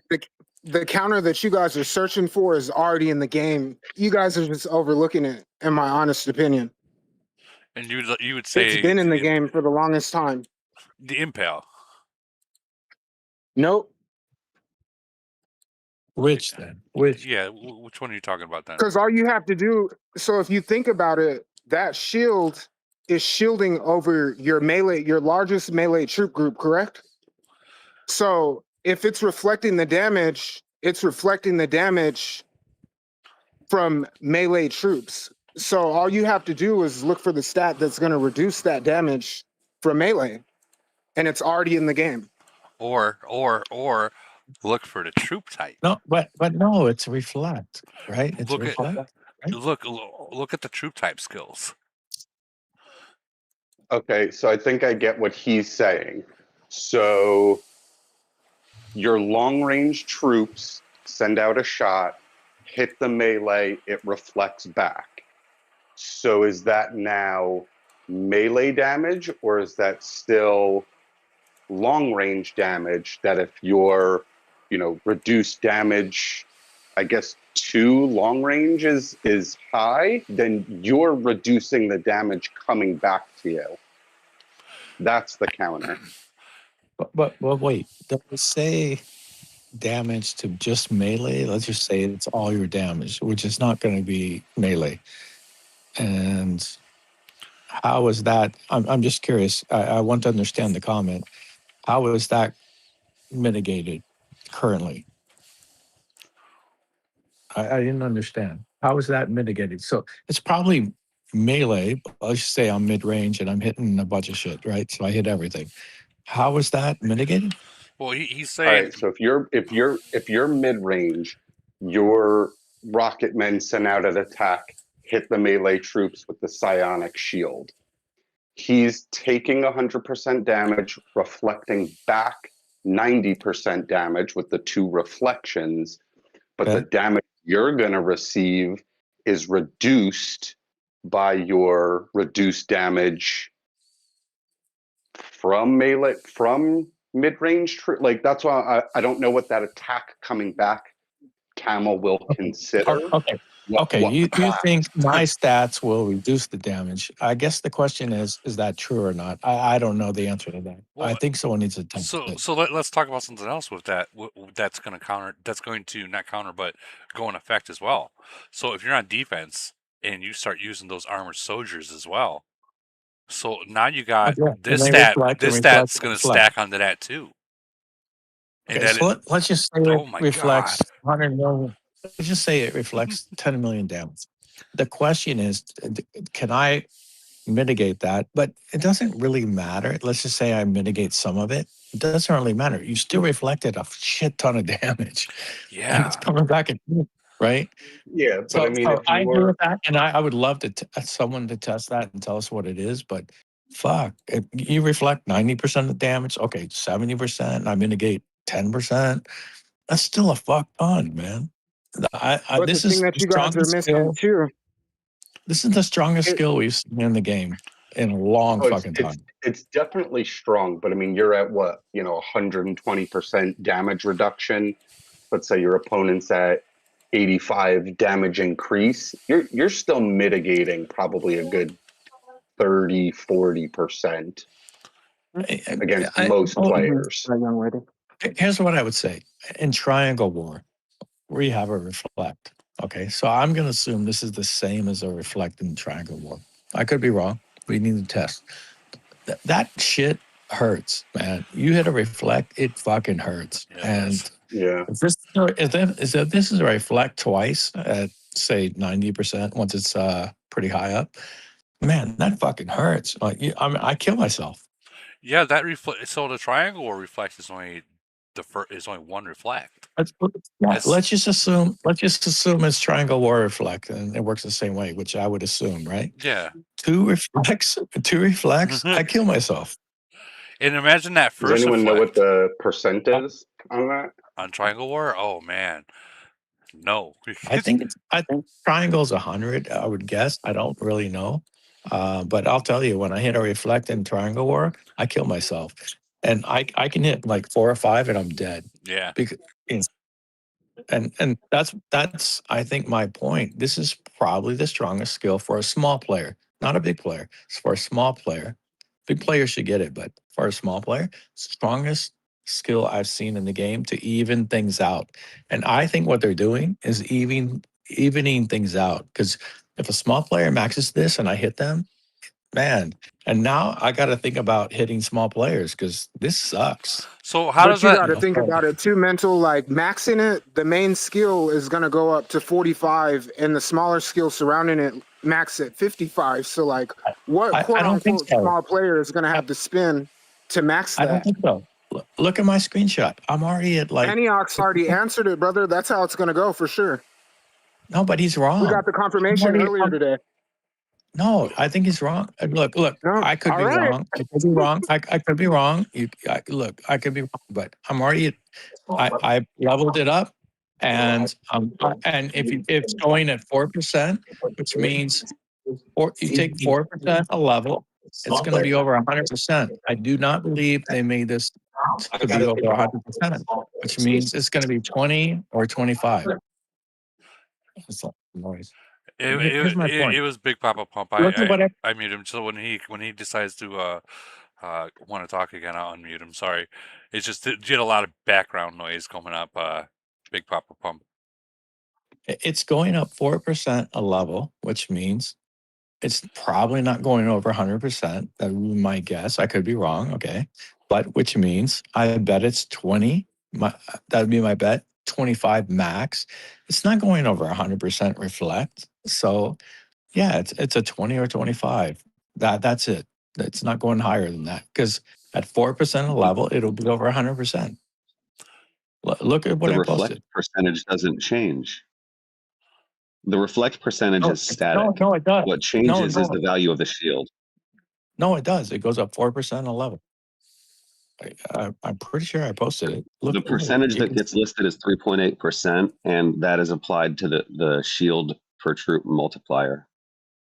the counter that you guys are searching for is already in the game. You guys are just overlooking it, in my honest opinion. And you would say it's been in the game for the longest time. The impale. Nope. Which then? Which? Yeah, which one are you talking about then? Because all you have to do, so if you think about it, that shield is shielding over your melee, your largest melee troop group, correct? So if it's reflecting the damage, it's reflecting the damage from melee troops. So all you have to do is look for the stat that's going to reduce that damage from melee, and it's already in the game. Or look for the troop type. No, but no, it's reflect, right? It's Look reflect. at look at the troop type skills. Okay, so I think I get what he's saying. So your long range troops send out a shot, hit the melee, it reflects back. So is that now melee damage, or is that still long range damage that if you're, reduced damage, I guess 2 long range is high, then you're reducing the damage coming back to you. That's the counter. But wait, does it say damage to just melee? Let's just say it's all your damage, which is not going to be melee. And how is that? I'm just curious. I want to understand the comment. How is that mitigated currently? I didn't understand. How is that mitigated? So it's probably melee. Let's just say I'm mid range and I'm hitting a bunch of shit, right? So I hit everything. How is that mitigated? Well, he's saying. All right. So if you're mid range, your rocket men send out an attack, hit the melee troops with the psionic shield. He's taking 100% damage, reflecting back 90% damage with the 2 reflections, but the damage you're going to receive is reduced by your reduced damage from melee, from mid-range. Like, that's why I don't know what that attack coming back camel will consider. Okay. You think my stats will reduce the damage? I guess the question is that true or not? I don't know the answer to that. Well, I think someone needs to test it. So let's talk about something else with that. That's going to counter. That's going to not counter, but go in effect as well. So if you're on defense and you start using those armored soldiers as well, so now you got this stat. This stat's going to stack onto that too. And okay, so let's just say it reflects God. 100 million. Let's just say it reflects 10 million damage. The question is, can I mitigate that? But it doesn't really matter. Let's just say I mitigate some of it. It doesn't really matter. You still reflected a shit ton of damage. Yeah. And it's coming back at you, right? Yeah, but so, I mean, so if I you agree were... with that, and I would love to someone to test that and tell us what it is. But fuck, if you reflect 90% of damage, okay, 70%. I mitigate 10%. That's still a fuck ton, man. But this the thing is that you guys are missing too. This is the strongest skill we've seen in the game in a long fucking time. It's definitely strong, but I mean, you're at what, 120% damage reduction. Let's say your opponent's at 85 damage increase. You're still mitigating probably a good 30-40% against most players. Here's what I would say. In Triangle War, we have a reflect. Okay, so I'm going to assume this is the same as a reflect in Triangle War. I could be wrong. We need to test. That shit hurts, man. You hit a reflect, it fucking hurts. And if this is a reflect twice at say 90%, once it's pretty high up, man, that fucking hurts. Like I kill myself. Yeah, that reflect. So the triangle or reflect is only is only one reflect. Let's just assume it's triangle war reflect, and it works the same way, which I would assume, right? Yeah. 2 reflects. I kill myself. And imagine that first. Does anyone know what reflect the percent is on that? on Triangle War? Oh man, no. I think triangle's 100. I would guess. I don't really know. But I'll tell you, when I hit a reflect in Triangle War, I kill myself. And I can hit like 4 or 5 and I'm dead. Yeah. Because and that's I think my point. This is probably the strongest skill for a small player, not a big player. It's for a small player. Big players should get it, but for a small player, strongest skill I've seen in the game to even things out. And I think what they're doing is evening things out. Because if a small player maxes this and I hit them, man, and now I got to think about hitting small players because this sucks. So how But does you that? got to think about it too, mental. Like maxing it, the main skill is going to go up to 45, and the smaller skill surrounding it max at 55. So, like, what quote I don't think unquote so. small player is going to have to spin to max I don't that? think so. Look at my screenshot. I'm already at like Antioch's already answered it, brother. That's how it's going to go for sure. no, but he's wrong. We got the confirmation earlier today. No, I think he's wrong. Look, No, I could all be right. wrong. I could be wrong. I could be wrong. Look, I could be wrong, but I'm already. I leveled it up, and if it's going at 4%, which means you take 4% a level, it's going to be over 100%. I do not believe they made this to be over 100%, which means it's going to be 20 or 25. It's a lot of noise. Here's my point. It was Big Papa Pump. Look at what I mute him. So when he decides to want to talk again, I'll unmute him. Sorry, it's just you get a lot of background noise coming up. Big Papa Pump. It's going up 4% a level, which means it's probably not going over 100%. That would be my guess. I could be wrong. Okay. But which means I bet it's 20. That would be my bet. 25 max. It's not going over 100% reflect. So yeah, it's a 20 or 25. That's it. It's not going higher than that because at 4% a level, it'll be over 100%. Look at what The I reflect posted. percentage doesn't change. The reflect percentage No, is static. no, it does. What changes is the value of the shield. No, it does. It goes up 4% a level. I'm pretty sure I posted it. The percentage that gets listed is 3.8%, and that is applied to the shield per troop multiplier,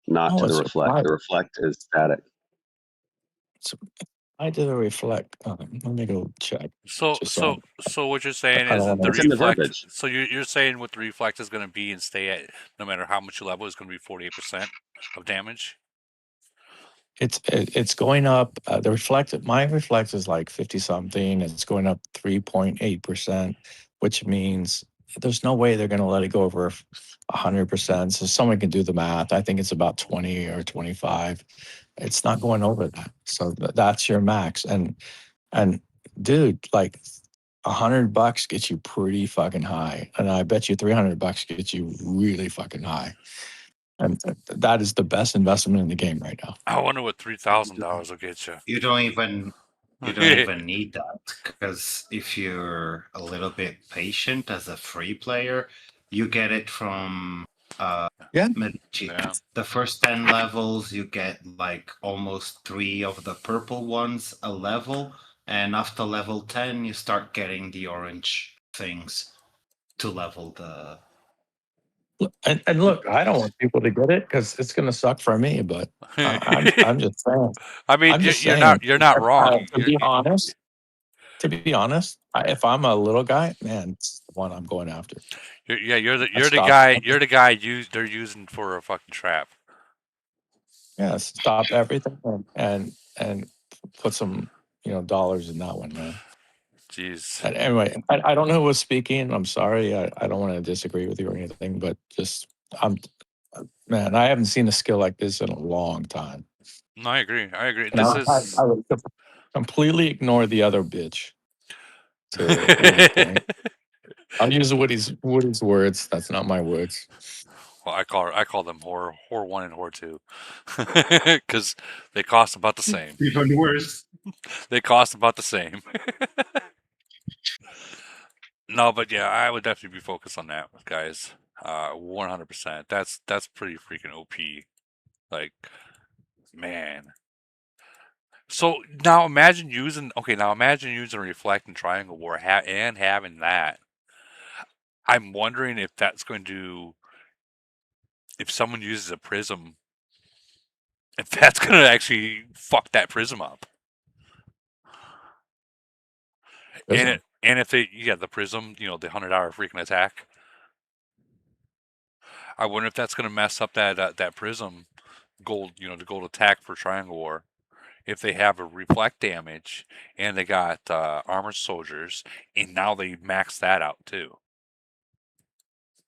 not to the reflect. The reflect is static. I did a reflect. Let me go check. So what you're saying is that the It's in the reflect. verbiage. So you're saying what the reflect is going to be and stay at no matter how much you level is going to be 48% of damage. It's going up. The reflect. My reflect is like 50 something. It's going up 3.8%, which means there's no way they're going to let it go over 100%. So someone can do the math. I think it's about 20 or 25. It's not going over that. So that's your max. And dude, like $100 gets you pretty fucking high, and I bet you $300 gets you really fucking high. And that is the best investment in the game right now. I wonder what $3,000 will get you. You don't even need that, because if you're a little bit patient as a free player, you get it from Medici. Yeah. The first 10 levels, you get like almost 3 of the purple ones a level, and after level 10, you start getting the orange things to level the. And look, I don't want people to get it because it's going to suck for me. But I'm just saying. I mean, you're not wrong. To be honest, if I'm a little guy, man, it's the one I'm going after. You're the guy they're using for a fucking trap. Yeah, stop everything and put some dollars in that one, man. Jeez. Anyway, I don't know who was speaking. I'm sorry. I don't want to disagree with you or anything, but just man, I haven't seen a skill like this in a long time. No, I agree. I would completely ignore the other bitch. To Woody's point. I'll use Woody's words. That's not my words. Well, I call them whore 1 and whore 2 because they cost about the same. Even worse. They cost about the same. No, but yeah, I would definitely be focused on that, guys. 100%. That's pretty freaking OP. Like, man. So now imagine using reflect and triangle war and having that. I'm wondering if that's going to, if someone uses a prism And that's gonna actually fuck that prism up. Prism. And if they the prism, the $100 freaking attack. I wonder if that's gonna mess up that prism gold, the gold attack for Triangle War. If they have a reflect damage and they got armored soldiers, and now they max that out too.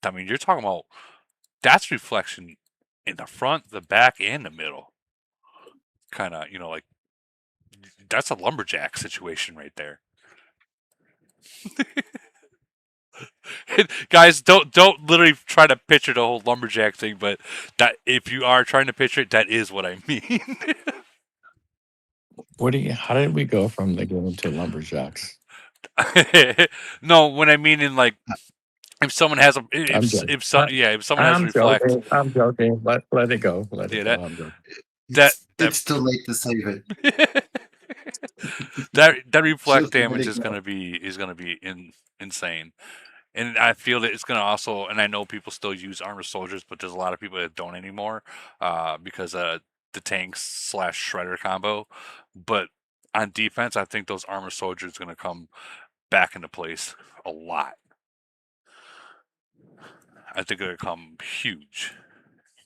I mean, you're talking about that's reflection in the front, the back, and the middle. Kind of, like that's a lumberjack situation right there. Guys, don't literally try to picture the whole lumberjack thing, but that if you are trying to picture it, that is what I mean. How did we go from the game to lumberjacks? No, when I mean in like if someone has a I'm joking. if someone has a reflect. I'm joking. Let it go. Let it go. I'm joking. It's too late to save it. that reflect Just let damage it is go. gonna be insane. And I feel that it's going to also, and I know people still use armored soldiers, but there's a lot of people that don't anymore because the tanks / shredder combo. But on defense, I think those armored soldiers are going to come back into place a lot. I think they're going to come huge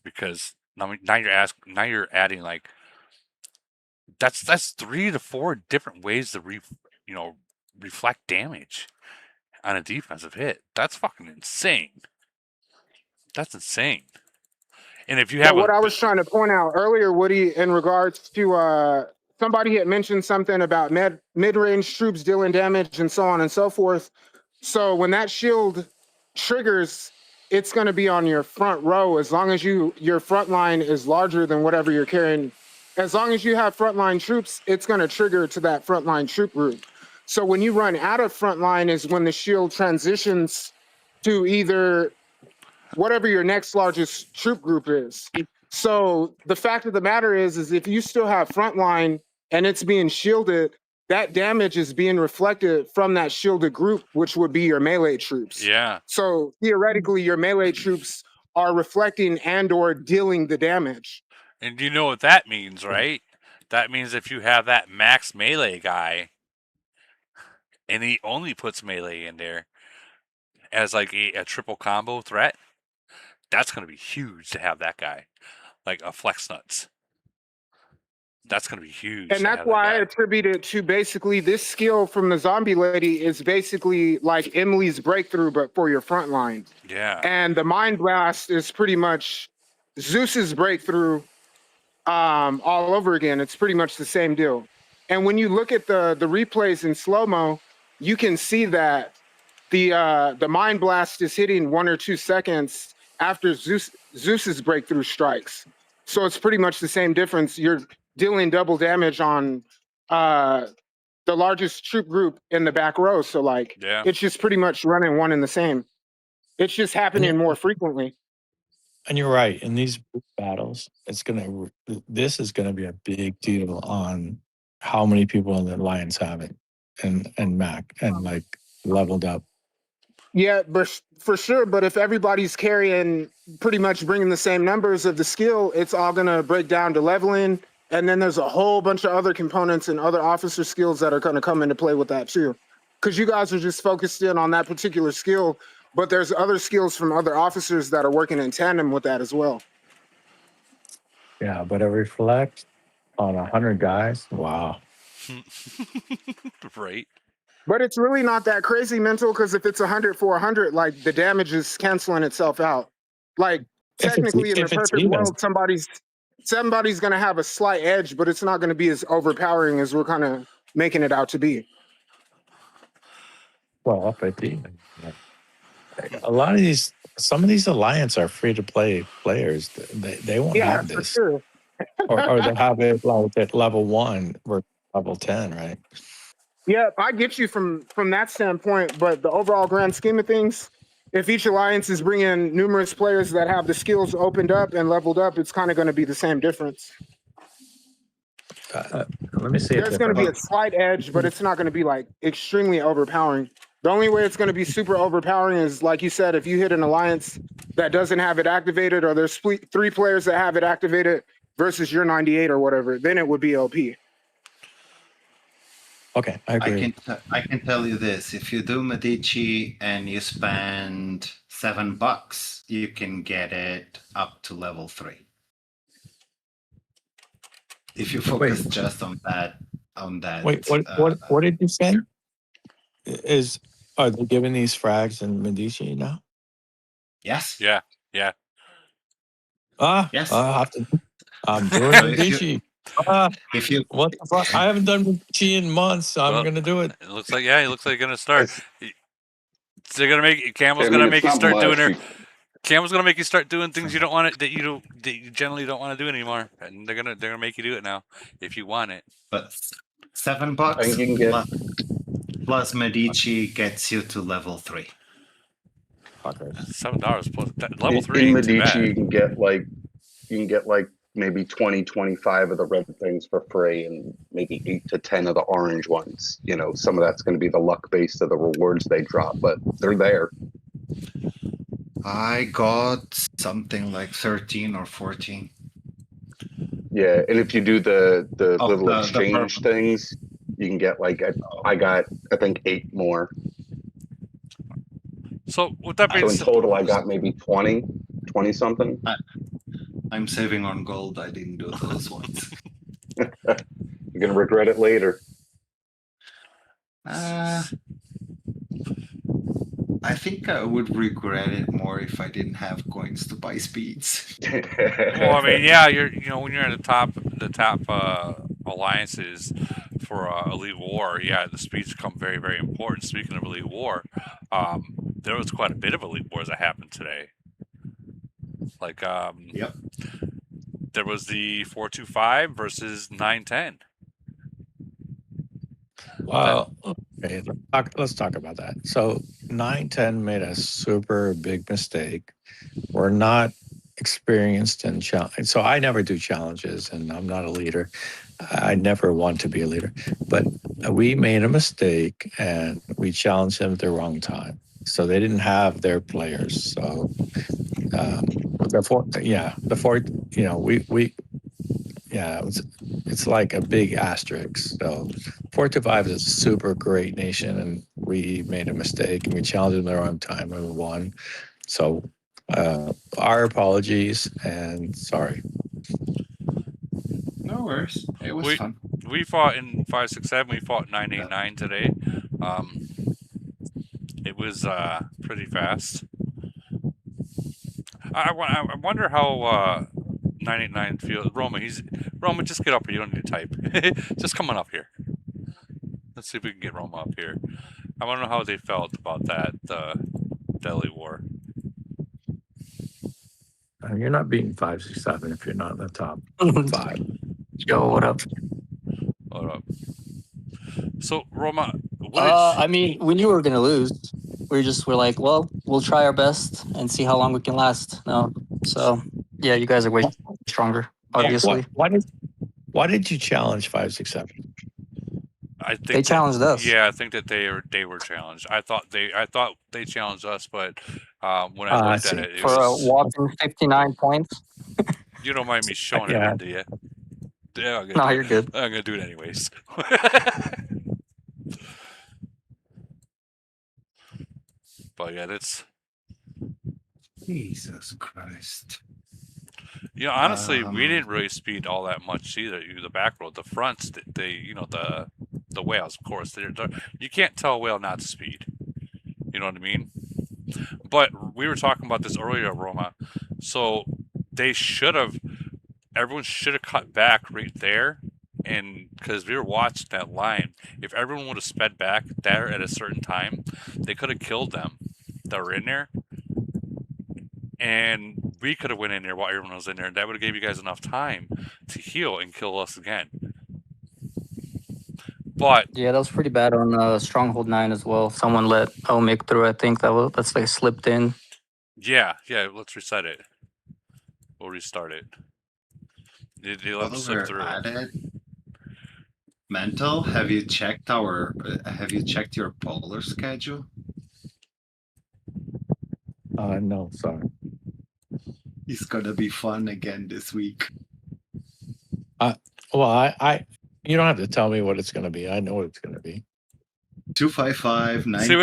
because now you're adding like that's 3 to 4 different ways to reflect damage on a defensive hit. That's fucking insane. That's insane. And if you have what I was trying to point out earlier, Woody, in regards to somebody had mentioned something about mid-range troops dealing damage and so on and so forth. So when that shield triggers, it's going to be on your front row as long as your front line is larger than whatever you're carrying. As long as you have frontline troops, it's going to trigger to that frontline troop group. So when you run out of frontline is when the shield transitions to either whatever your next largest troop group is. So the fact of the matter is if you still have frontline and it's being shielded, that damage is being reflected from that shielded group, which would be your melee troops. Yeah. So theoretically, your melee troops are reflecting and or dealing the damage. And you know what that means, right? That means if you have that max melee guy and he only puts melee in there as like a triple combo threat, that's going to be huge to have that guy. Like a flex nuts. That's going to be huge. And that's why I attribute it to basically this skill from the zombie lady is basically like Emily's breakthrough, but for your front line. Yeah. And the mind blast is pretty much Zeus's breakthrough all over again. It's pretty much the same deal. And when you look at the replays in slow-mo, you can see that the mind blast is hitting 1 or 2 seconds after Zeus's breakthrough strikes. So it's pretty much the same difference. You're dealing double damage on the largest troop group in the back row. So like it's just pretty much running one and the same. It's just happening more frequently. And you're right. In these battles, this is gonna be a big deal on how many people in the alliance have it and Mac and like leveled up. Yeah, but for sure. But if everybody's carrying pretty much bringing the same numbers of the skill, it's all gonna break down to leveling. And then there's a whole bunch of other components and other officer skills that are gonna come into play with that too. Because you guys are just focused in on that particular skill, but there's other skills from other officers that are working in tandem with that as well. Yeah, but a reflect on 100 guys, wow. Right. But it's really not that crazy mental because if it's 100 for 100, like the damage is canceling itself out. Like technically in the perfect world, somebody's going to have a slight edge, but it's not going to be as overpowering as we're kind of making it out to be. Well, up at the some of these alliance are free to play players. They won't have this. For sure. or they'll have it like at level 1 or level 10, right? Yeah, I get you from that standpoint, but the overall grand scheme of things, if each alliance is bringing numerous players that have the skills opened up and leveled up, it's kind of going to be the same difference. Let me see. There's going to be a slight edge, but it's not going to be like extremely overpowering. The only way it's going to be super overpowering is, like you said, if you hit an alliance that doesn't have it activated, or there's 3 players that have it activated, versus your 98 or whatever, then it would be LP. Okay, I agree. I can tell you this: if you do Medici and you spend $7, you can get it up to level 3. If you focus just on that. Wait, what did you say? Are they giving these frags in Medici now? Yes. Yeah. Yes. I'm doing So Medici. if you What the fuck? I haven't done Medici in months. I'm gonna do it. It looks like you're gonna start. They're gonna make Camel's I mean, gonna it's make you not start doing much. her. Camel's gonna make you start doing things you don't want it that you generally don't want to do anymore, and they're gonna make you do it now if you want it. But $7 I think you can get plus Medici gets you to level 3. $7 plus level 3. in Ain't too Medici. bad. You can get like maybe 20, 25 of the red things for free, and maybe 8 to 10 of the orange ones. You know, some of that's going to be the luck based of the rewards they drop, but they're there. I got something like 13 or 14. Yeah, and if you do the little exchange things, you can get like I got I think 8 more. So with that being in total, I got maybe 20 something. I'm saving on gold. I didn't do those ones. You're gonna regret it later. I think I would regret it more if I didn't have coins to buy speeds. Well, I mean, yeah, when you're in the top alliances for Elite War, yeah, the speeds become very, very important. Speaking of Elite War, there was quite a bit of Elite Wars that happened today. Like, yep, there was the 425 versus 910. Well, okay, let's talk about that. So 910 made a super big mistake. We're not experienced in challenge. So I never do challenges, and I'm not a leader. I never want to be a leader. But we made a mistake, and we challenged them at the wrong time. So they didn't have their players. So it's like a big asterisk. So 425 is a super great nation, and we made a mistake, and we challenged them their own time, and we won. So our apologies, and sorry. No worries. It was fun. We fought in 567. We fought 989 today. It was pretty fast. I wonder how 989 feels. Roma, just get up here. You don't need to type. Just come on up here. Let's see if we can get Roma up here. I want to know how they felt about that Delhi War. You're not beating 567 if you're not in the top 5. Yo, what up? What up? So Roma, I mean, we knew we were gonna lose. We're like, well, we'll try our best and see how long we can last. No, so yeah, you guys are way stronger, obviously. Why did you challenge 567? I think they challenged us. Yeah, I think that they were challenged. I thought they challenged us, but when I looked at it, for a whopping 59 points. You don't mind me showing it, do you? Yeah, no, you're good. I'm gonna do it anyways. But yeah, that's Jesus Christ. You know, honestly, we didn't really speed all that much either. The back road, the fronts, the whales, of course, you can't tell a whale not to speed. You know what I mean? But we were talking about this earlier, Roma. So everyone should have cut back right there, and because we were watching that line, if everyone would have sped back there at a certain time, they could have killed them that were in there. And we could have went in there while everyone was in there. That would have gave you guys enough time to heal and kill us again. But yeah, that was pretty bad on Stronghold 9 as well. Someone let Omic through. I think that's like slipped in. Yeah. Let's reset it. We'll restart it. They let him slip through. Mental, have you checked your polar schedule? No, sorry. It's gonna be fun again this week. Well, you don't have to tell me what it's going to be. I know what it's going to be. 255, See, 910.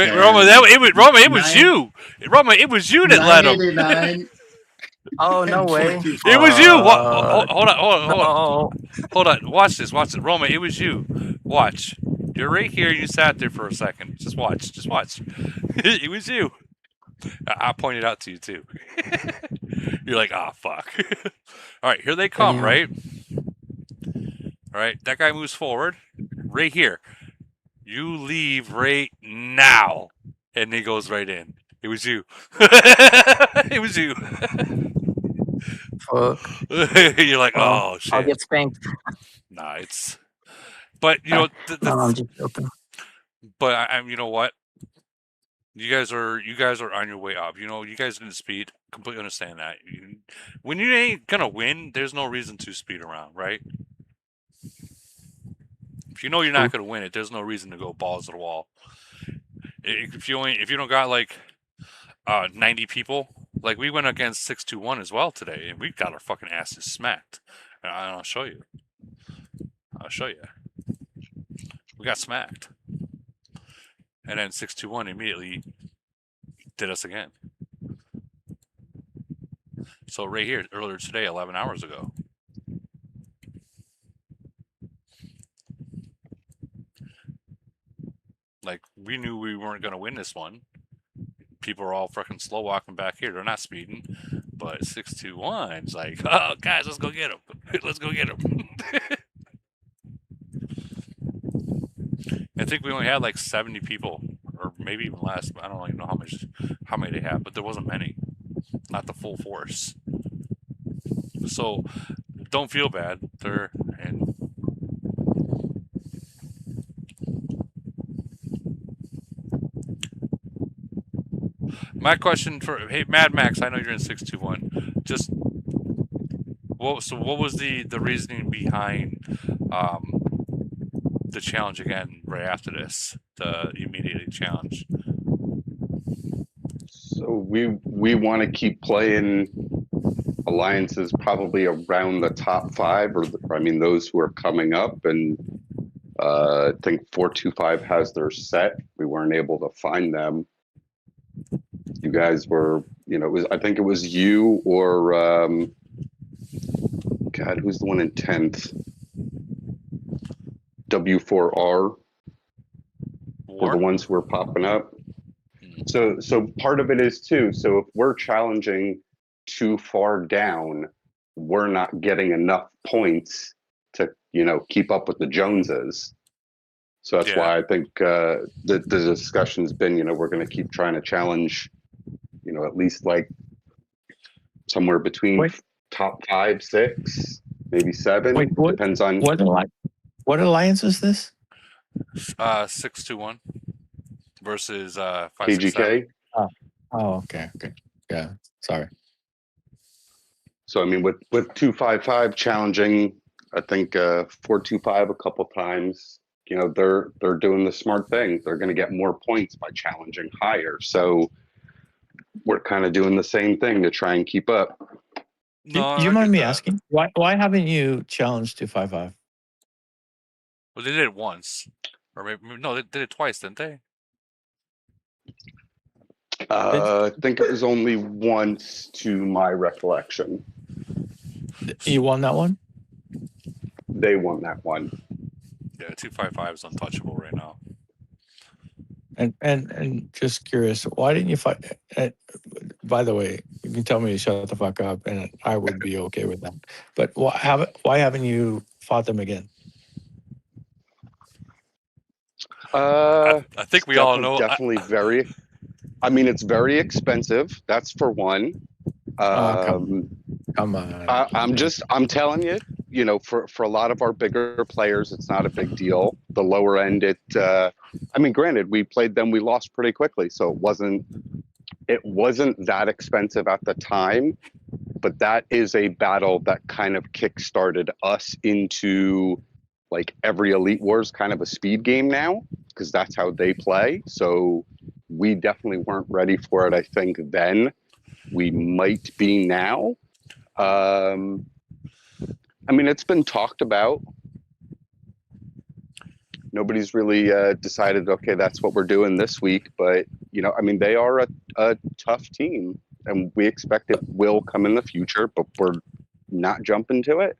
wait, Roma, it was you. Roma, it was you that led him. 989. Oh, no and way. 425. It was you. Hold on. Watch this. Roma, it was you. Watch. You're right here. You sat there for a second. Just watch. It was you. I pointed out to you too. You're like, ah, fuck. All right, here they come. Damn. Right. All right. That guy moves forward. Right here. You leave right now, and he goes right in. It was you. It was you. Fuck. You're like, Well, oh shit. I'll get spanked. Nah, it's. But you know, No, I'm just joking. but I'm. You know what? You guys are on your way up. You know, you guys need speed. Completely understand that. When you ain't gonna win, there's no reason to speed around, right? If you know you're not gonna win it, there's no reason to go balls to the wall. If you don't got like 90 people, like we went against 621 as well today, and we got our fucking asses smacked. And I'll show you. We got smacked. And then 621 immediately did us again. So right here, earlier today, 11 hours ago. Like, we knew we weren't going to win this one. People are all freaking slow walking back here. They're not speeding. But 621's like, oh, guys, let's go get him. Let's go get him. I think we only had like 70 people, or maybe even less. I don't even know how many they have, but there wasn't many. Not the full force. So don't feel bad. My question for Mad Max, I know you're in 621. Just what was the reasoning behind the challenge again right after this, the immediate challenge? So we want to keep playing alliances probably around the top 5, or those who are coming up, and I think 425 has their set. We weren't able to find them. You guys were, I think it was you or God, who's the one in 10th? W4R were the ones who were popping up. So part of it is too. So if we're challenging too far down, we're not getting enough points to keep up with the Joneses. So that's why I think the discussion's been we're going to keep trying to challenge at least like somewhere between top 5, 6, maybe 7. Depends on what alliance is this? 621 versus 567. KGK. Oh, okay. Yeah, sorry. So with 255 challenging, I think 425 a couple times. They're doing the smart thing. They're going to get more points by challenging higher. So we're kind of doing the same thing to try and keep up. Do you mind me asking why haven't you challenged 255? Well, they did it once, or maybe no, they did it twice, didn't they? I think it was only once, to my recollection. You won that one? They won that one. Yeah, 255 is untouchable right now. And just curious, why didn't you fight? By the way, you can tell me to shut the fuck up, and I would be okay with that. But why haven't you fought them again? I think we all know. Definitely very. It's very expensive. That's for one. Come on. I'm telling you. For a lot of our bigger players, it's not a big deal. The lower end, granted, we played them, we lost pretty quickly, so it wasn't that expensive at the time. But that is a battle that kind of kickstarted us into like every Elite War is kind of a speed game now, because that's how they play. So we definitely weren't ready for it. I think then we might be now. I mean, it's been talked about. Nobody's really decided, okay, that's what we're doing this week. But, I mean, they are a tough team, and we expect it will come in the future, but we're not jumping to it.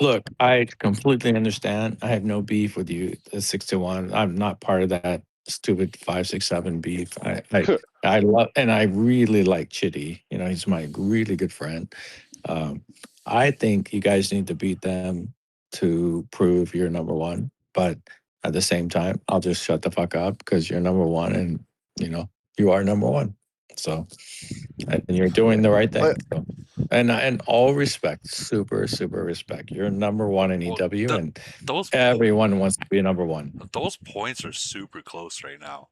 Look, I completely understand. I have no beef with you, the 6-1. I'm not part of that stupid 5-6-7 beef. I love, and I really like Chitty. He's my really good friend. I think you guys need to beat them to prove you're number one. But at the same time, I'll just shut the fuck up because you're number one, and you are number one. So, and you're doing the right thing. So. And all respect, super respect. You're number one in EW, and everyone wants to be number one. Those points are super close right now.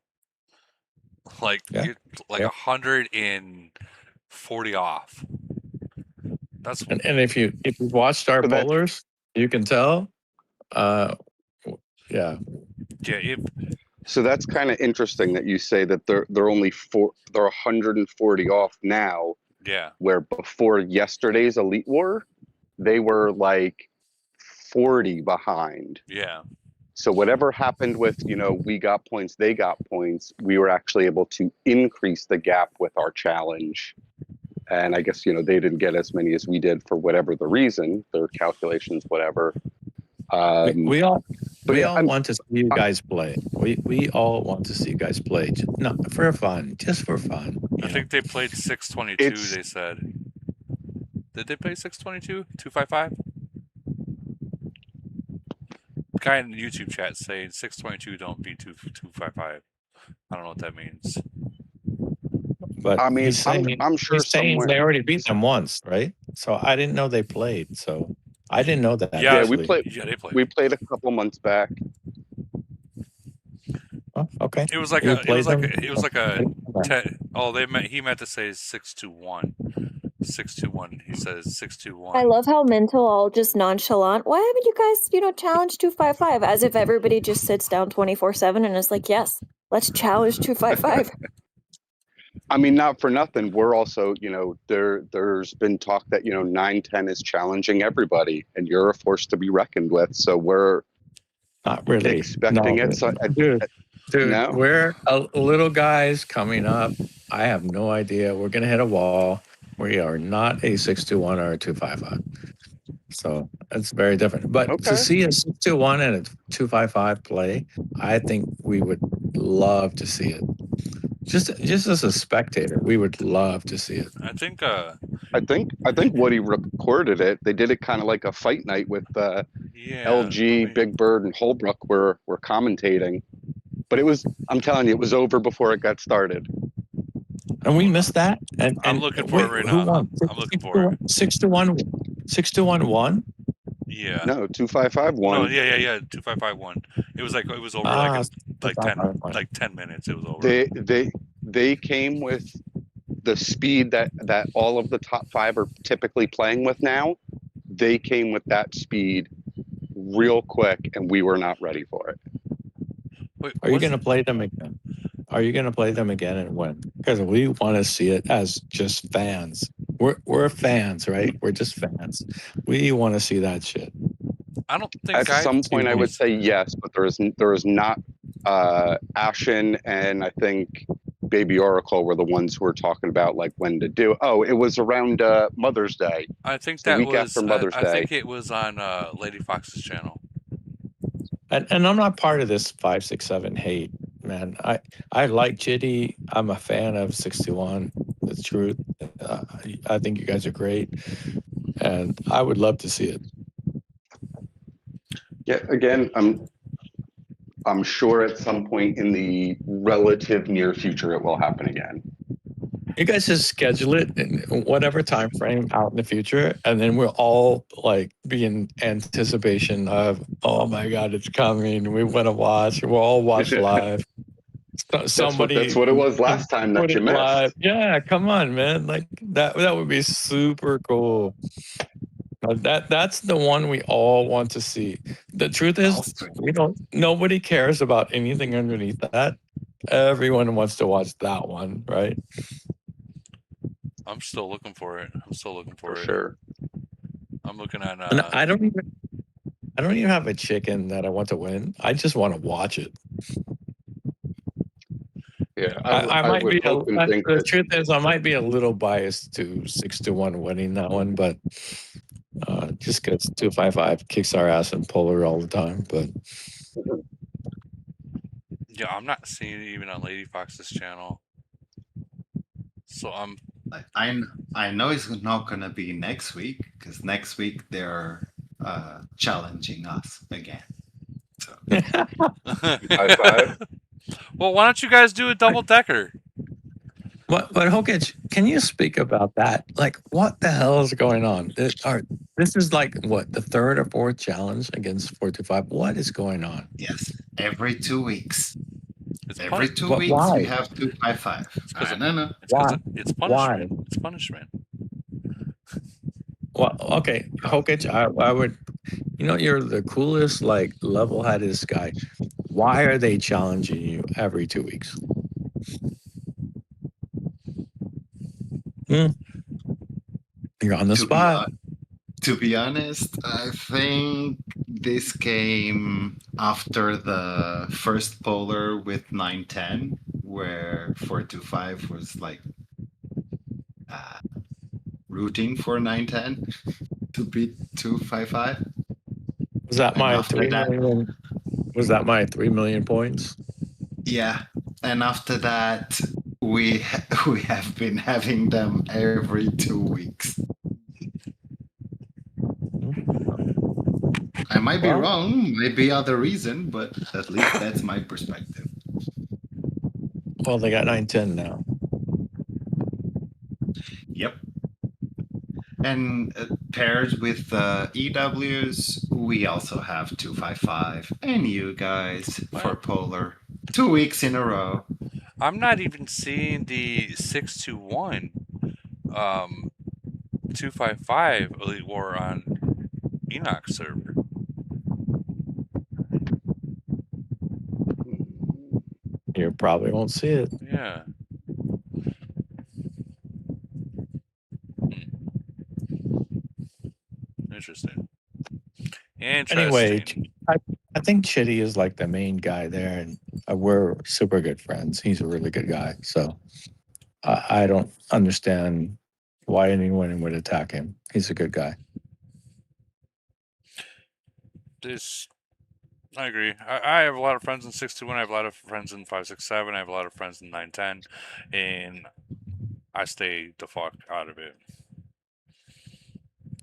Like, Yeah. 140 off. That's and if you watched our bowlers, you can tell. Yeah. So that's kind of interesting that you say that they're only they're 140 off now. Yeah. Where before yesterday's Elite War, they were like 40 behind. Yeah. So whatever happened with, we got points, they got points, we were actually able to increase the gap with our challenge. And I guess, they didn't get as many as we did for whatever the reason, their calculations, whatever. We all want to see you guys play. We all want to see you guys play. Not for fun, just for fun. I think they played 622. They said. Did they play 622? 255? Guy in the YouTube chat saying 622 don't beat 255. I don't know what that means. But I mean, I'm sure he's saying they already beat them once, right? So I didn't know they played. So I didn't know that. Yeah, we played. Yeah, they played. We played a couple months back. Oh, okay. It was like he meant to say 621. 621. He says 621. I love how Mental all just nonchalant. Why haven't you guys, challenged 255? As if everybody just sits down 24/7 and is like, yes, let's challenge 255. I mean, not for nothing. We're also, there's been talk that 910 is challenging everybody, and you're a force to be reckoned with. So we're not really expecting it. So, dude, no? we're little guys coming up. I have no idea. We're gonna hit a wall. We are not a 621 or a 255. So it's very different. But to see a 621 and a 255 play, I think we would love to see it. Just as a spectator, we would love to see it. I think Woody recorded it. They did it kind of like a fight night with LG, Big Bird, and Holbrook were commentating. But I'm telling you, it was over before it got started. And we missed that. And I'm looking for it right now. Won? I'm looking for it. 6-1 won? Yeah. No, 255 won. No, yeah. 255 won. It was over like 10 minutes. It was over. They came with the speed that all of the top five are typically playing with now. They came with that speed real quick, and we were not ready for it. Wait, are you going to play them again? Are you going to play them again and when? Because we want to see it as just fans. We're fans, right? We're just fans. We want to see that shit. I don't think at some point I would say yes, but there is not. Ashen and I think Baby Oracle were the ones who were talking about like when to do. Oh, it was around Mother's Day. I think that week after Mother's Day. I think it was on Lady Fox's channel. And I'm not part of this 5-6-7 hate, man. I like Chitty. I'm a fan of 61. The truth. I think you guys are great, and I would love to see it. Yeah, again, I'm sure at some point in the relative near future it will happen again. You guys just schedule it in whatever time frame out in the future, and then we'll all like be in anticipation of, oh my God, it's coming. We want to watch. We'll all watch live. That's what it was last time that you missed. Live. Yeah, come on, man. Like that would be super cool. That's the one we all want to see. The truth is, nobody cares about anything underneath that. Everyone wants to watch that one, right? I'm still looking for it. For sure. I'm looking at. And I don't even have a chicken that I want to win. I just want to watch it. Yeah, I I might would be. hope and think The that truth is, I might be a little biased to 6-1 winning that one, but just because 255 kicks our ass in polar all the time. But Yeah, I'm not seeing it even on Lady Fox's channel. So I'm. I know it's not gonna be next week because next week they're challenging us again. So 255. Well, why don't you guys do a double decker? But Hokage, can you speak about that? Like, what the hell is going on? This is like what, the third or fourth challenge against 425. What is going on? yes, every 2 weeks. It's Every 2 But weeks we why? have 255. because I don't know. it's because Why? it's punishment. It's punishment. Well, okay, Hokage, I would, you're the coolest, like, level-headed guy. Why are they challenging you every 2 weeks? You're on the spot. To be honest, I think this came after the first polar with 910, where 425 was like rooting for 910 to beat 255. Was that And my after 3 that, million? Was that my 3 million points? yeah. And after that, we have been having them every 2 weeks. I might be wrong, might be other reason, but at least that's my perspective. Well, they got 910 now. Yep. And paired with EWs, we also have 255 and you guys for polar 2 weeks in a row. I'm not even seeing the 621 255 Elite War on Enoch server. You probably won't see it. Yeah. Interesting. Anyway, I think Chitty is like the main guy there, and we're super good friends. He's a really good guy. So I don't understand why anyone would attack him. He's a good guy. I agree. I have a lot of friends in 621. I have a lot of friends in 567. I have a lot of friends in 910, and I stay the fuck out of it.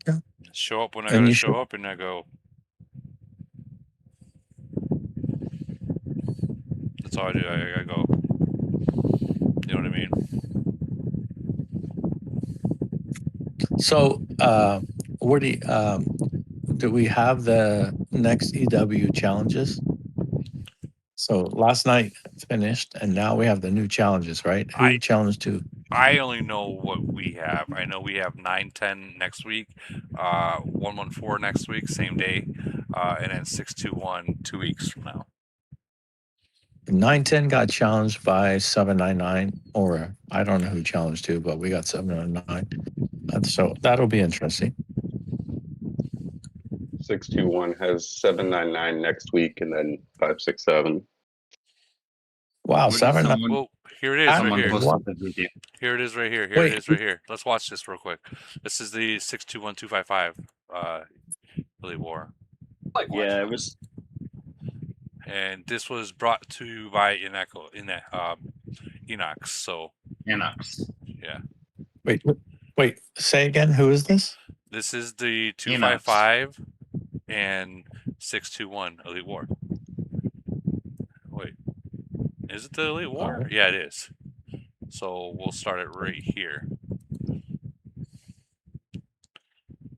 Yeah. Show up when I gotta show up, and I go. That's all I do. I go. You know what I mean? So, Woody, do we have the next EW challenges? So last night finished, and now we have the new challenges, right? Who challenged to? I only know what we have. I know we have 910 next week, 114 next week, same day, and then 621 2 weeks from now. 910 got challenged by 799, or I don't know who challenged to, but we got 799. So that'll be interesting. 621 has 799 next week, and then 567. Wow, 799. Well, here it is right here. Here it is right here. Here it is right here. Let's watch this real quick. This is the 621255 Elite War. Yeah, it was. And this was brought to you by Enoch. So Enox. Yeah. Wait. Say again. Who is this? This is the 255 and 621 Elite War. Wait, is it the Elite War? Right. Yeah, it is. So we'll start it right here.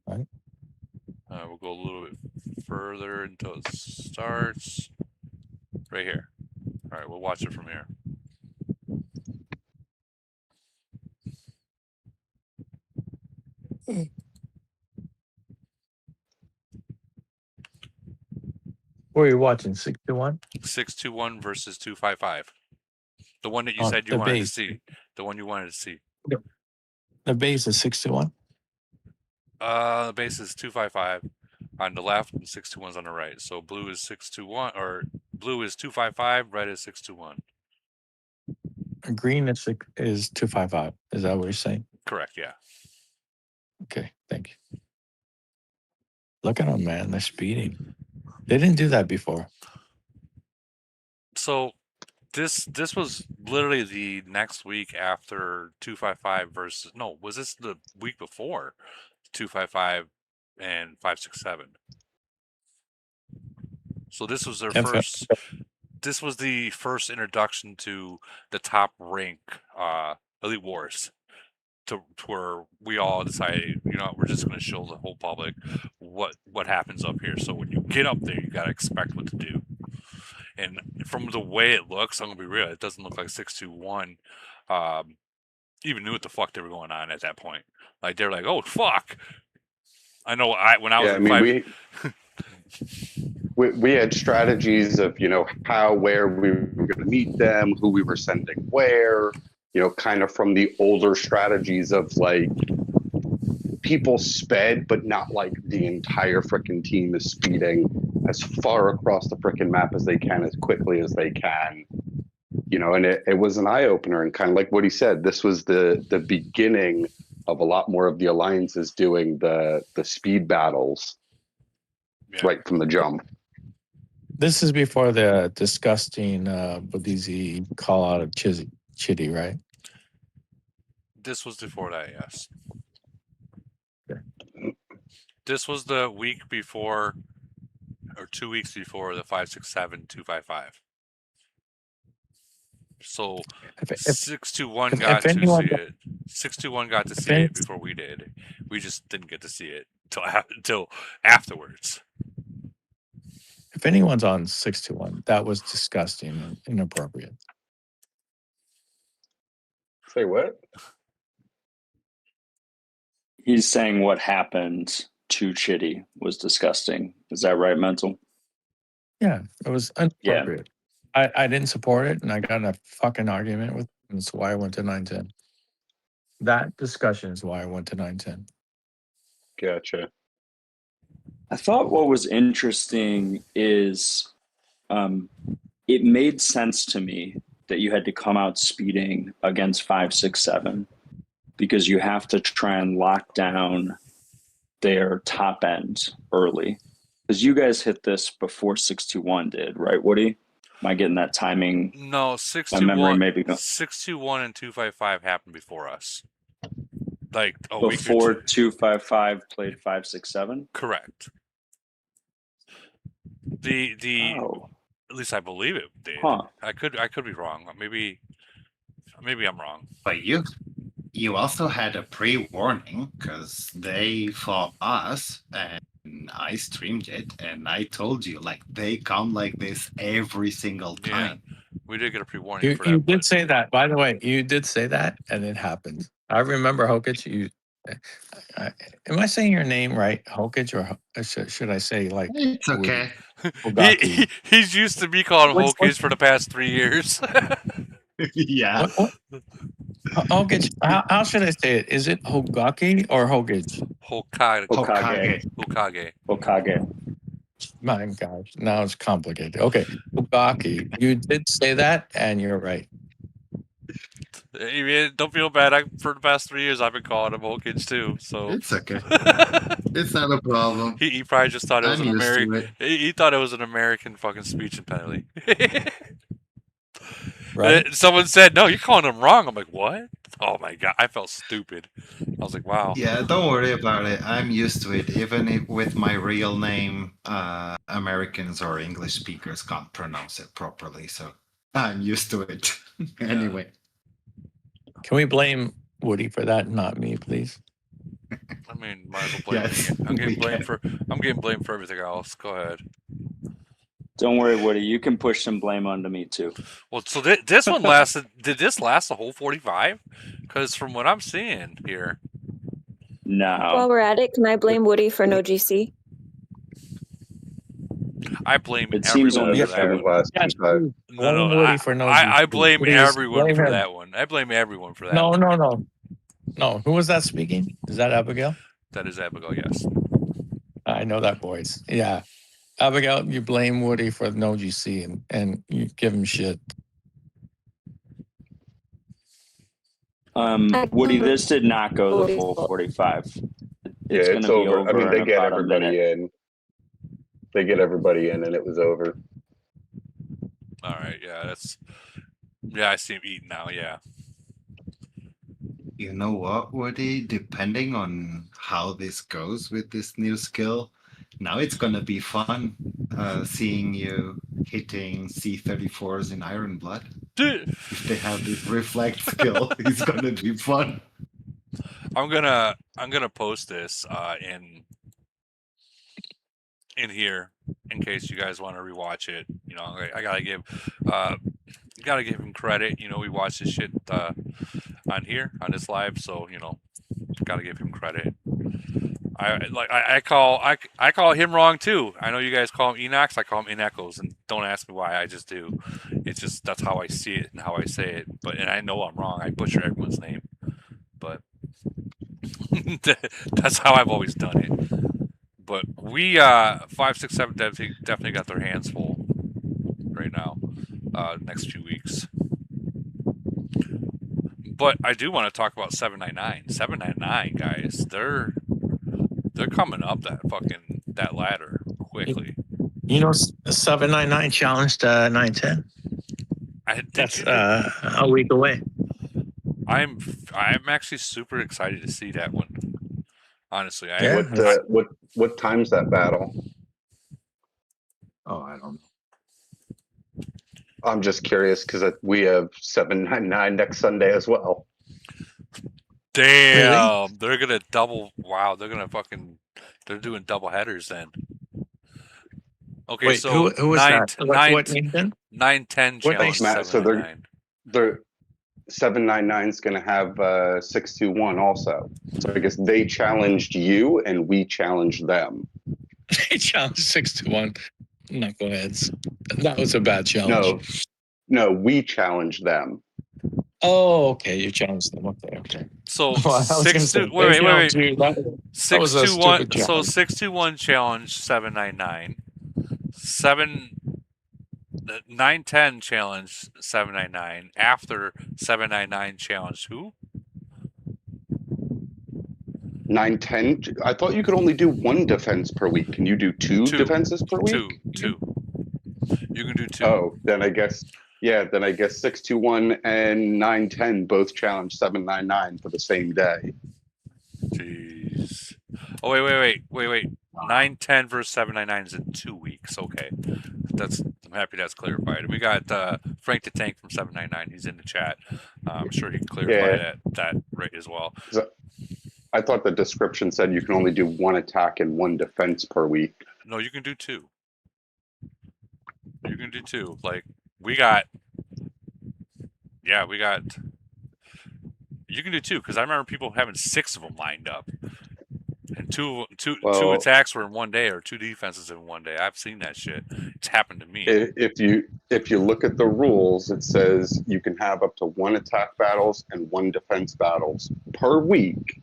Right. We'll go a little bit further until it starts. Right here. All right, we'll watch it from here. What are you watching? 621? 621 versus 255. The one that you said you wanted to see. The one you wanted to see. The base is 621? The base is 255 on the left, and 621's on the right. So blue is 621, or blue is 255, red is 621. Green is 255. Is that what you're saying? Correct. Yeah. Okay, thank you. Look at them, man. They're speeding. They didn't do that before. So this was literally the next week after 255 versus was this the week before 255 and 567? So this was their first. This was the first introduction to the top rank Elite Wars, to where we all decided, we're just going to show the whole public what happens up here. So when you get up there, you got to expect what to do. And from the way it looks, I'm gonna be real, it doesn't look like 621 even knew what the fuck they were going on at that point. Like they're like, oh fuck. I know when I was in we had strategies of how, where we were going to meet them, who we were sending where, kind of from the older strategies of like people sped, but not like the entire freaking team is speeding as far across the freaking map as they can, as quickly as they can. And it was an eye-opener, and kind of like what he said, this was the beginning of a lot more of the alliances doing the speed battles right from the jump. This is before the disgusting Bodizi call out of Chitty, right? This was before that, yes. Okay. This was the week before, or 2 weeks before the 567 255. So 621 got to see it. 621 got to see it before we did. We just didn't get to see it until afterwards. If anyone's on 621, that was disgusting and inappropriate. Say what? He's saying what happened to Chitty was disgusting. Is that right, Mental? Yeah, it was inappropriate. I didn't support it, and I got in a fucking argument with him. That's why I went to 910. That discussion is why I went to 910. Gotcha. I thought what was interesting is it made sense to me that you had to come out speeding against 567 because you have to try and lock down their top end early. Because you guys hit this before 621 did, right, Woody? Am I getting that timing? No, 621 and 255 happened before us. Like a week before 255 played 567? Correct. At least I believe it did. Huh. I could be wrong. Maybe I'm wrong. But you also had a pre-warning because they fought us, and I streamed it, and I told you, like, they come like this every single time. Yeah, we did get a pre-warning for that. You did say that, by the way. You did say that, and it happened. I remember Hokage. Am I saying your name right, Hokage, or should I say like? It's okay. He's used to me calling him Hokage for the past 3 years. Yeah. Hokage. How should I say it? Is it Hogaki or Hokage? Hokage. My gosh, now it's complicated. Okay, Hogaki. You did say that, and you're right. Hey, don't feel bad. For the past 3 years, I've been calling him Hokage too. So it's okay. It's not a problem. He probably just thought it was an American. He thought it was an American fucking speech and penalty. Right. Someone said, "No, you're calling him wrong." I'm like, "What?" Oh my god, I felt stupid. I was like, "Wow." Yeah, don't worry about it. I'm used to it. Even if with my real name, Americans or English speakers can't pronounce it properly, so I'm used to it. Anyway. Can we blame Woody for that, not me, please? I mean, might as well blame me. I'm getting blamed for everything else. Go ahead. Don't worry, Woody. You can push some blame onto me too. Well, so this one lasted. Did this last the whole 45? Because from what I'm seeing here, no. While we're at it, can I blame Woody for no GC? I blame everyone for that one. No, Woody for no I blame Please, everyone for that one. I blame everyone for that. No. Who was that speaking? Is that Abigail? That is Abigail, yes. I know that voice. Yeah. Abigail, you blame Woody for no GC and you give him shit. Woody, this did not go the full 45. It's going to be over. I mean, they in get about everybody in. They get everybody in, and it was over. All right, yeah, I see him eating now. Yeah. You know what, Woody? Depending on how this goes with this new skill, now it's gonna be fun seeing you hitting C34s in Iron Blood. If they have this reflect skill, it's gonna be fun. I'm gonna post this in here in case you guys want to rewatch it. You know, I gotta give him credit. You know, we watched this shit on here on this live, so you know, gotta give him credit. I call him wrong too. I know you guys call him Enox. I call him Inechoes, and don't ask me why. I just do. It's just that's how I see it and how I say it. And I know I'm wrong. I butcher everyone's name, but that's how I've always done it. But we 5, 6, 7 definitely got their hands full right now. Next few weeks. But I do want to talk about 799. 799 guys, they're coming up that ladder quickly. You know, 799 challenged 910. That's a week away. I'm actually super excited to see that one. Honestly, What time's that battle? Oh, I don't know. I'm just curious because we have 799 next Sunday as well. Damn, really? They're gonna double. Wow, they're doing double headers then. Okay, wait, so who was that? What 910 challenge 799. So 799 is going to have 621 also. So I guess they challenged you and we challenged them. They challenged 621. Knuckleheads. That was a bad challenge. No, we challenged them. Oh, okay. You challenged them. Okay. So Well, wait. 621. So 621 challenge 799. 910 challenge 799. After 799 challenge who? 910. I thought you could only do one defense per week. Can you do two defenses per week? Two. You can do two. Oh, then I guess 621 and 910 both challenge 799 for the same day. Jeez. Oh wait. 910 versus 799 is in 2 weeks. Okay. I'm happy that's clarified. We got Frank the Tank from 799. He's in the chat. I'm sure he can clarify that right as well. So I thought the description said you can only do one attack and one defense per week. No, you can do two. You can do two. Like we got. You can do two because I remember people having 6 of them lined up, and two attacks were in one day or 2 defenses in one day. I've seen that shit. It's happened to me. If you look at the rules, it says you can have up to 1 attack battles and 1 defense battles per week.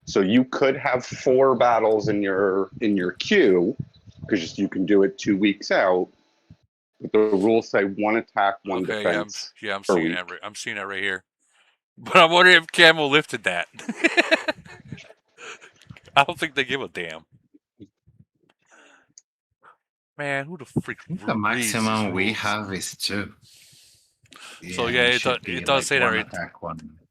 So you could have 4 battles in your queue because you can do it 2 weeks out. But the rules say 1 attack, 1 defense. I'm seeing that. I'm seeing that right here. But I'm wondering if Camo lifted that. I don't think they give a damn. Man, who the freak? The maximum we have is 2. So yeah, it does say that right.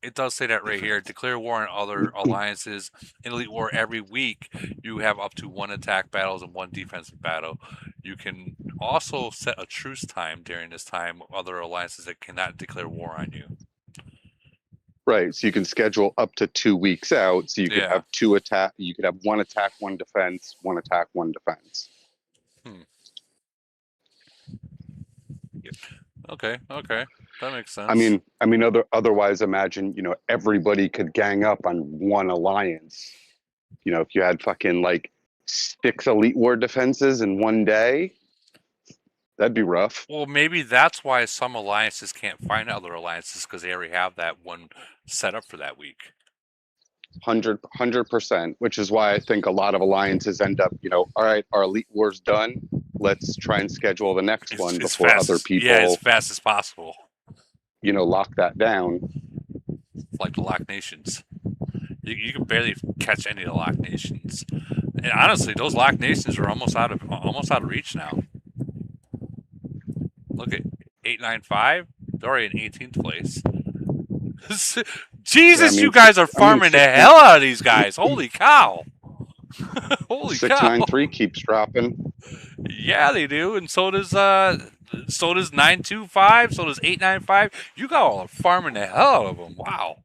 It does say that right here. Declare war on other alliances in Elite War every week. You have up to 1 attack battles and 1 defensive battle. You can also set a truce time during this time with other alliances that cannot declare war on you. Right, so you can schedule up to 2 weeks out. So you could have 2 attack. You could have 1 attack, 1 defense, 1 attack, 1 defense. Okay, that makes sense. I mean, otherwise, imagine everybody could gang up on 1 alliance. If you had fucking like 6 Elite War defenses in one day, that'd be rough. Well, maybe that's why some alliances can't find other alliances because they already have that one set up for that week. 100%, which is why I think a lot of alliances end up, all right, our Elite War's done. Let's try and schedule the next one before other people, as fast as possible. Lock that down. Like the Lock Nations. You can barely catch any of the Lock Nations. And honestly, those Lock Nations are almost out of reach now. Look at 895. They're already in 18th place. Jesus, you guys are farming the hell out of these guys. Holy cow. Holy cow. 693 keeps dropping. Yeah, they do. And so does 925, so does 895. You guys are farming the hell out of them. Wow.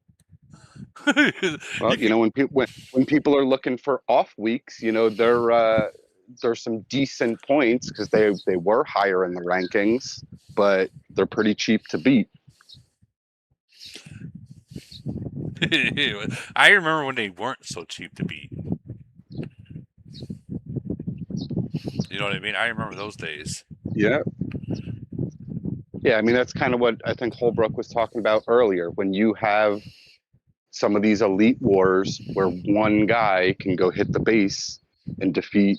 Well, when people are looking for off weeks, there's some decent points because they were higher in the rankings, but they're pretty cheap to beat. I remember when they weren't so cheap to beat. You know what I mean? I remember those days. Yeah. Yeah, I mean, that's kind of what I think Holbrook was talking about earlier. When you have some of these elite wars where one guy can go hit the base and defeat,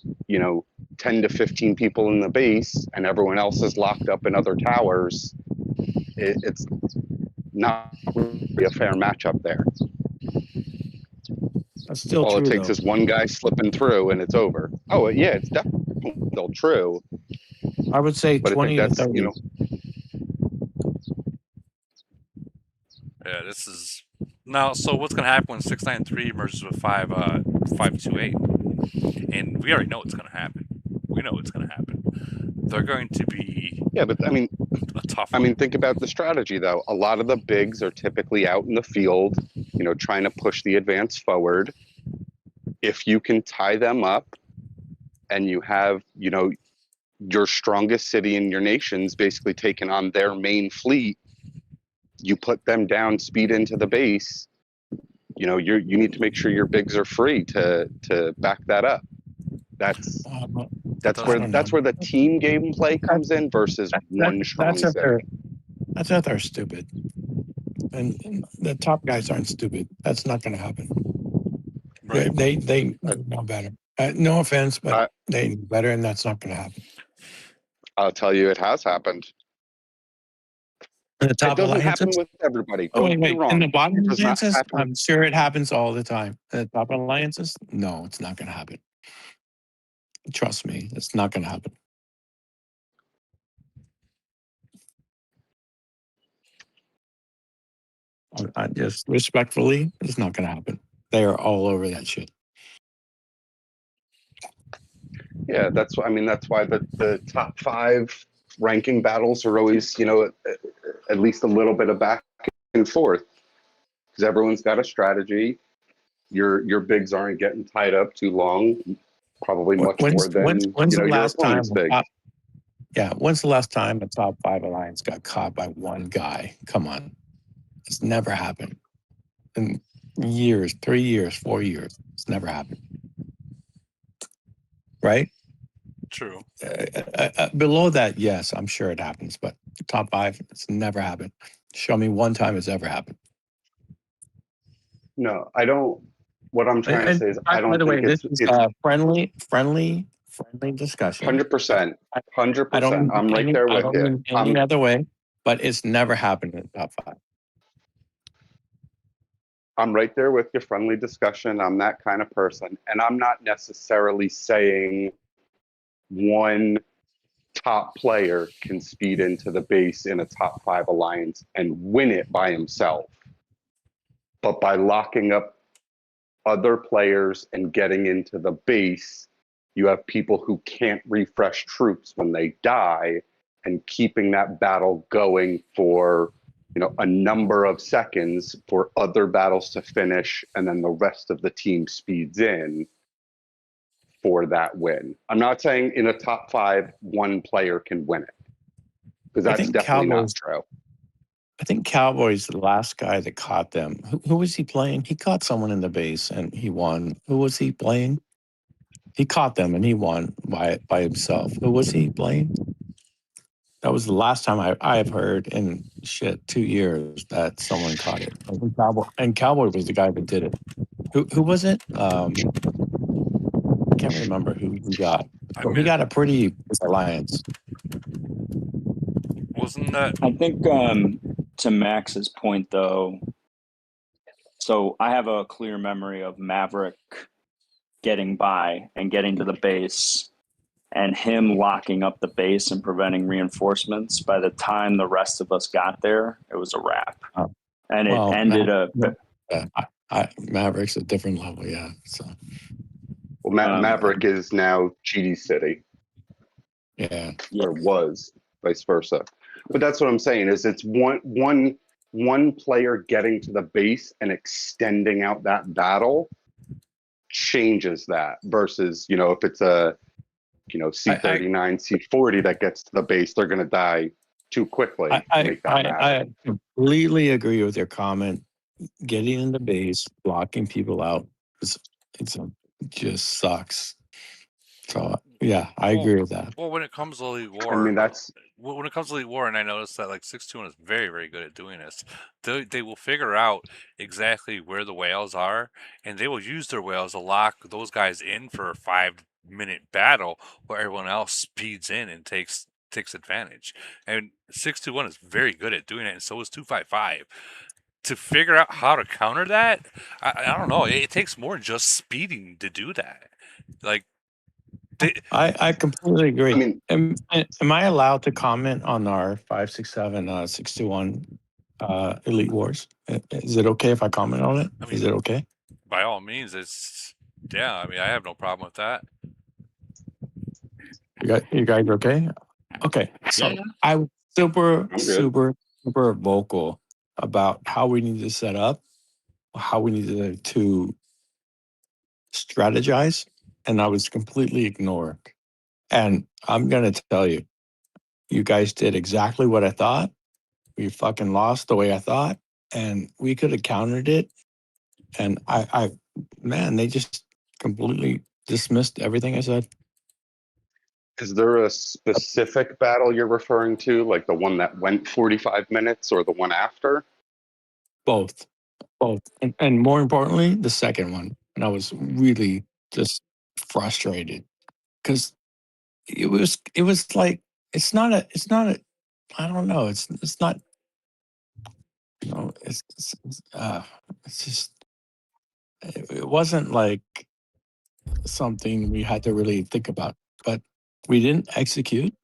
10 to 15 people in the base and everyone else is locked up in other towers, it's not really a fair matchup there. That's still All true, it takes is one guy slipping through and it's over. Oh, yeah, it's definitely still true. I would say But 20 to 30. Yeah, this is now. So what's going to happen when 693 merges with 528? And we already know what's going to happen. We know what's going to happen. They're going to be but I mean, a tough. Think about the strategy though. A lot of the bigs are typically out in the field, trying to push the advance forward. If you can tie them up, and you have, your strongest city in your nation's basically taking on their main fleet, you put them down, speed into the base. You need to make sure your bigs are free to back that up. That's where the team gameplay comes in versus one strong city. That's if they're stupid, and the top guys aren't stupid. That's not going to happen. Right. They know better. No offense, but they know better, and that's not going to happen. I'll tell you, it has happened. In the top it doesn't alliances? happen with everybody. Oh, Don't be wrong. In the bottom alliances, I'm sure it happens all the time. In the top alliances, no, it's not going to happen. Trust me, it's not going to happen. I just respectfully, it's not going to happen. They are all over that shit. Yeah, that's why the top 5 ranking battles are always, at least a little bit of back and forth, because everyone's got a strategy. Your bigs aren't getting tied up too long, probably much more than your opponent's big. When's the last time a top 5 alliance got caught by one guy? Come on. It's never happened. In years, 3 years, 4 years, it's never happened. Right? True. Below that, yes, I'm sure it happens, but top 5, it's never happened. Show me one time it's ever happened. No, I don't. What I'm trying to say is, I don't by the way, think this is friendly discussion. 100%. 100%. I'm right there with you. I don't mean any other way, but it's never happened in the top 5. I'm right there with your friendly discussion. I'm that kind of person. And I'm not necessarily saying one top player can speed into the base in a top 5 alliance and win it by himself. But by locking up other players and getting into the base, you have people who can't refresh troops when they die, and keeping that battle going for a number of seconds for other battles to finish, and then the rest of the team speeds in for that win. I'm not saying in a top 5, one player can win it, because that's definitely not true. I think Cowboy's the last guy that caught them. Who was he playing? He caught someone in the base and he won. Who was he playing? He caught them and he won by himself. Who was he playing? That was the last time I have heard in 2 years that someone caught it. And Cowboy was the guy that did it. Who was it? I can't remember who he got. He got a pretty alliance. Wasn't that? I think to Max's point though, so I have a clear memory of Maverick getting by and getting to the base and him locking up the base and preventing reinforcements. By the time the rest of us got there, it was a wrap. And it ended Maverick's a different level, yeah. So Maverick is now GD City. Yeah. Or was, vice versa. But that's what I'm saying is it's one player getting to the base and extending out that battle changes that versus, if it's a, C39, C40 that gets to the base, they're going to die too quickly. I completely agree with your comment. Getting in the base, blocking people out, just sucks. So yeah, I agree with that. Well, when it comes to Elite War, I mean when it comes to Elite War, and I noticed that like 621 is very, very good at doing this. They will figure out exactly where the whales are, and they will use their whales to lock those guys in for a 5-minute battle, where everyone else speeds in and takes advantage. And 621 is very good at doing it, and so is 255. To figure out how to counter that, I don't know. It takes more than just speeding to do that. Like. I completely agree. I mean, am I allowed to comment on our 567 621 Elite Wars? Is it okay if I comment on it? Is it okay? By all means, yeah. I mean, I have no problem with that. You guys okay? Okay, so Yeah. I was super vocal about how we need to set up, how we needed to strategize, and I was completely ignored. And I'm going to tell you, you guys did exactly what I thought. We fucking lost the way I thought, and we could have countered it. And man, they just completely dismissed everything I said. Is there a specific battle you're referring to, like the one that went 45 minutes or the one after? Both. And more importantly, the second one. And I was really just frustrated because it was like, it's not a, I don't know. It's not, it's just, it wasn't like something we had to really think about, but we didn't execute.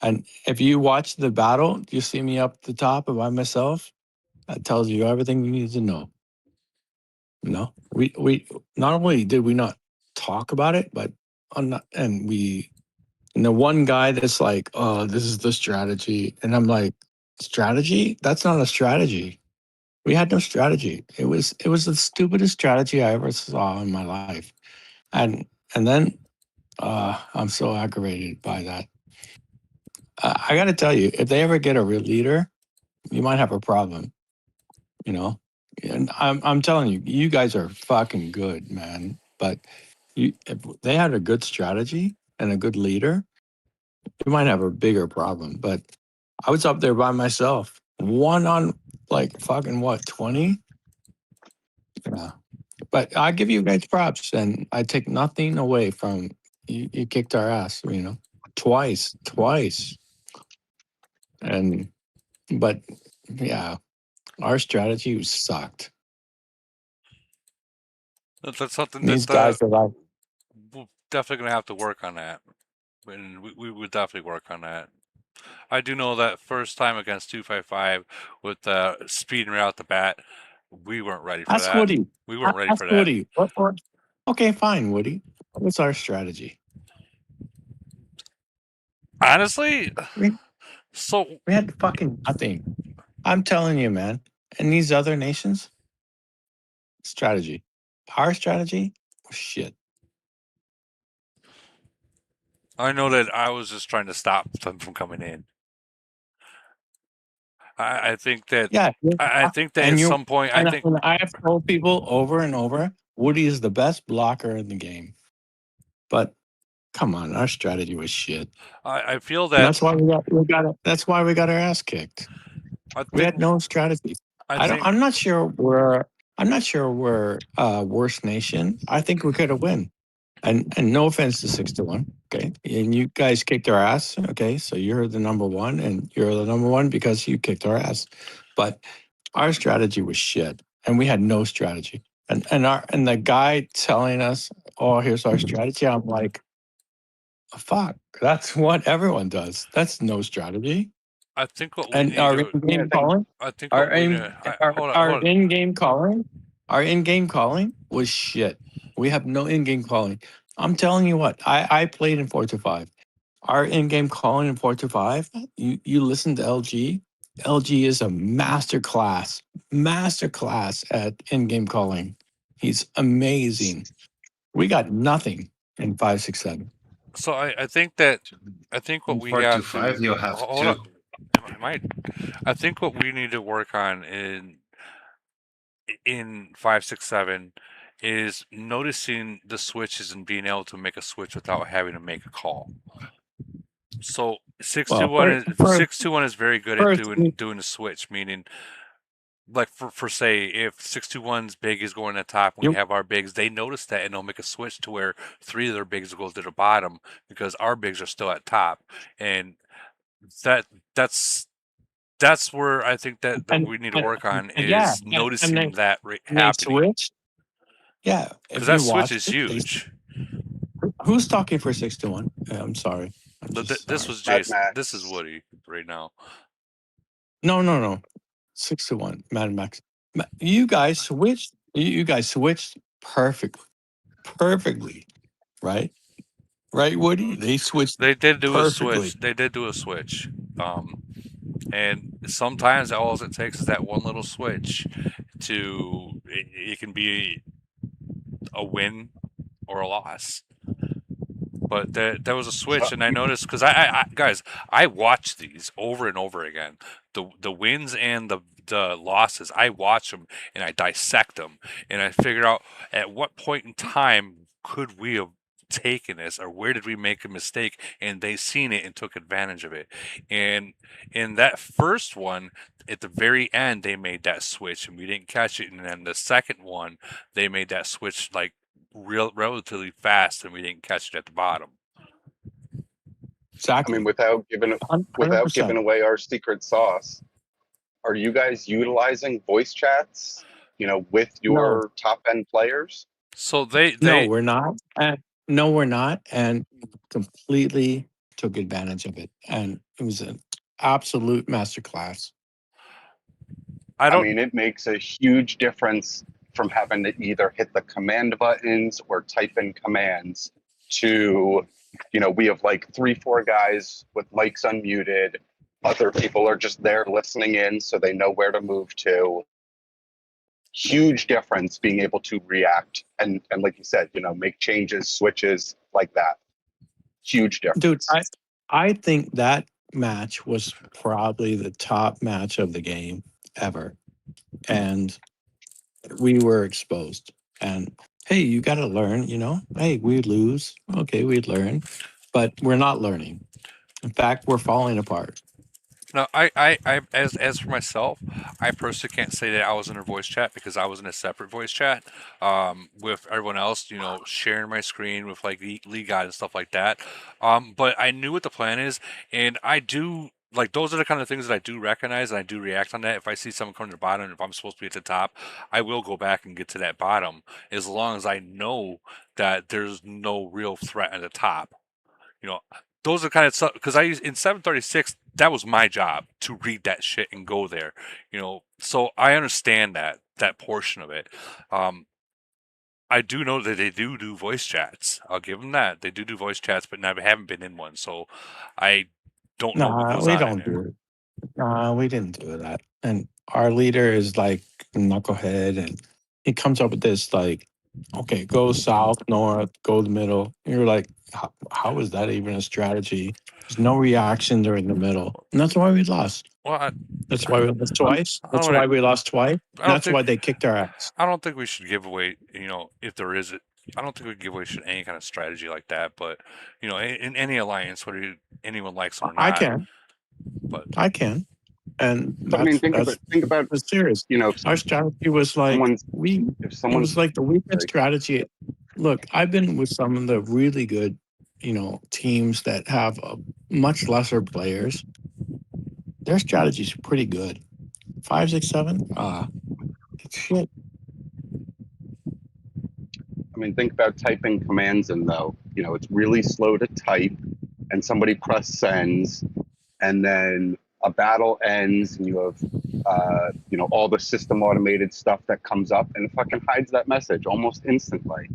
And if you watch the battle, you see me up the top by myself. That tells you everything you need to know. We not only did we not talk about it, but and the one guy that's like, oh, this is the strategy, and I'm like, strategy? That's not a strategy. We had no strategy. It was the stupidest strategy I ever saw in my life, and then I'm so aggravated by that. I got to tell you, if they ever get a real leader, you might have a problem. And I'm telling you, you guys are fucking good, man. But if they had a good strategy and a good leader, you might have a bigger problem. But I was up there by myself, one on like fucking what, 20? Yeah. But I give you guys props, and I take nothing away from you. You kicked our ass, twice. But yeah, our strategy sucked. That's something These guys are like, we're definitely gonna have to work on that, and we would definitely work on that. I do know that first time against 255 with speeding right out the bat, we weren't ready for that. Woody. We weren't ready for that. Woody. Okay, fine, Woody. What's our strategy? Honestly, we had fucking nothing. I'm telling you, man. And these other nations, strategy. Our strategy, shit. I know that I was just trying to stop them from coming in. I think that. Yeah, I think that at some point, I have told people over and over, Woody is the best blocker in the game. But come on, our strategy was shit. I feel that. And that's why that's why we got our ass kicked. We had no strategy. I'm not sure where I'm not sure we're worst nation. I think we could have win. And no offense to 6-1. Okay. And you guys kicked our ass. Okay. So you're the number one, and you're the number one because you kicked our ass. But our strategy was shit. And we had no strategy. And the guy telling us, oh, here's our strategy. I'm like, fuck. That's what everyone does. That's no strategy. I think what we And need our to. in-game calling, I think what we need. Hold on. our in-game calling, our in-game calling was shit. We have no in-game calling. I'm telling you what, I played in 4-5. Our in-game calling in 4-5, you listen to LG. LG is a master class at in-game calling. He's amazing. We got nothing in 5-6-7. So I think that what In we 4 to have 5, to you have hold 2. up. I think what we need to work on in 5-6-7 is noticing the switches and being able to make a switch without having to make a call. So 6-2-1 is very good at doing the switch, meaning like for say if 6-2-1's big is going at the top and we have our bigs, they notice that and they'll make a switch to where 3 of their bigs will go to the bottom because our bigs are still at top, and that's where I think that we need to work on is noticing that happening. Switch. Yeah, because that switch is huge. Who's talking for 6-1? I'm sorry. This was Jason. This is Woody right now. No. 6-1. Mad Max. You guys switched. You guys switched perfectly, right? Right, Woody? They switched. They did do perfectly. a switch. They did do a switch. And sometimes all it takes is that one little switch to it can be a win or a loss. But there was a switch, and I noticed because I guys, I watch these over and over again. The wins and the losses, I watch them and I dissect them, and I figure out at what point in time could we have taken this, or where did we make a mistake, and they seen it and took advantage of it. And in that first one, at the very end, they made that switch, and we didn't catch it. And then the second one, they made that switch like relatively fast, and we didn't catch it at the bottom. Exactly. I mean, without giving away our secret sauce, are you guys utilizing voice chats, with your top end players? So they no, we're not. No, we're not, and completely took advantage of it, and it was an absolute masterclass. I mean, it makes a huge difference from having to either hit the command buttons or type in commands to, we have like 3-4 guys with mics unmuted. Other people are just there listening in so they know where to move to. Huge difference being able to react and like you said, make changes, switches like that. Huge difference. Dude, I think that match was probably the top match of the game ever. And we were exposed. And hey, you got to learn, hey, we lose. Okay, we learn, but we're not learning. In fact, we're falling apart. No, I as for myself, I personally can't say that I was in a voice chat because I was in a separate voice chat with everyone else, sharing my screen with like league guys and stuff like that. But I knew what the plan is, and I do like those are the kind of things that I do recognize and I do react on that. If I see someone coming to the bottom, and if I'm supposed to be at the top, I will go back and get to that bottom as long as I know that there's no real threat at the top. Those are kind of stuff because in 736 that was my job to read that shit and go there, so I understand that portion of it. I do know that they do voice chats. I'll give them that they do voice chats, but I haven't been in one, so I don't know what goes we on don't in there. do it. We didn't do that. And our leader is like knucklehead, and he comes up with this like, okay, go south, north, go the middle. And you're like, how is that even a strategy? There's no reaction during the middle, and that's why we lost. Well, that's why we lost twice. That's why we lost twice. That's why they kicked our ass. I don't think we should give away. If there is I don't think we give away any kind of strategy like that. But in any alliance, whether anyone likes them or not, I can. But I can. And But I mean, think about serious. you know, Our strategy was like if someone it was like the weekend strategy. Look, I've been with some of the really good, teams that have much lesser players. Their strategy's pretty good. 5, 6, 7. It's shit. I mean, think about typing commands in though. It's really slow to type, and somebody press sends, and then a battle ends, and you have, all the system automated stuff that comes up, and it fucking hides that message almost instantly.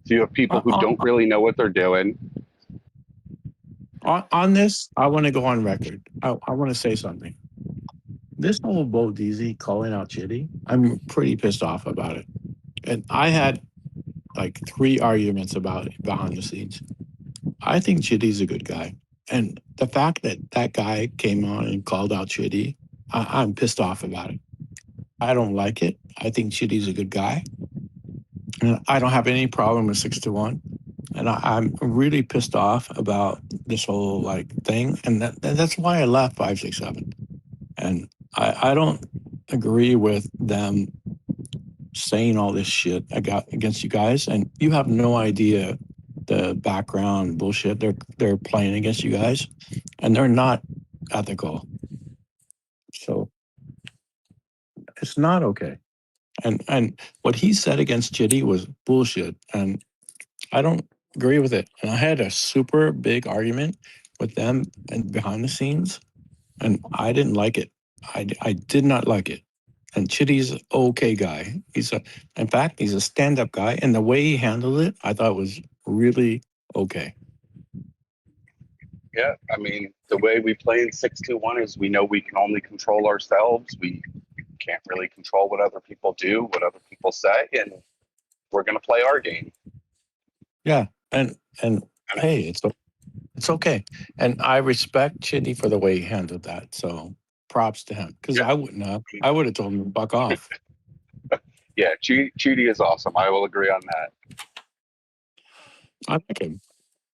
So you have people who don't really know what they're doing. On this, I want to go on record. I want to say something. This whole Bo DZ calling out Chitty, I'm pretty pissed off about it. And I had like 3 arguments about it behind the scenes. I think Chitty's a good guy. And the fact that that guy came on and called out Chitty, I'm pissed off about it. I don't like it. I think Chitty's a good guy. And I don't have any problem with 6-1. And I'm really pissed off about this whole thing. And that's why I left 5, 6, 7. And I don't agree with them saying all this shit against you guys. And you have no idea the background bullshit they're playing against you guys. And they're not ethical. So it's not okay. And what he said against Chitty was bullshit. And I don't agree with it. And I had a super big argument with them and behind the scenes, and I didn't like it. I did not like it. And Chitty's an okay guy. In fact, he's a stand-up guy, and the way he handled it, I thought was really okay. Yeah, I mean, the way we play in 6-2-1 is we know we can only control ourselves. We can't really control what other people do, what other people say, and we're going to play our game. Yeah, and hey, it's okay. And I respect Chitty for the way he handled that. So props to him, because I wouldn't have. I would have told him to buck off. Yeah, Chitty is awesome. I will agree on that. I like him.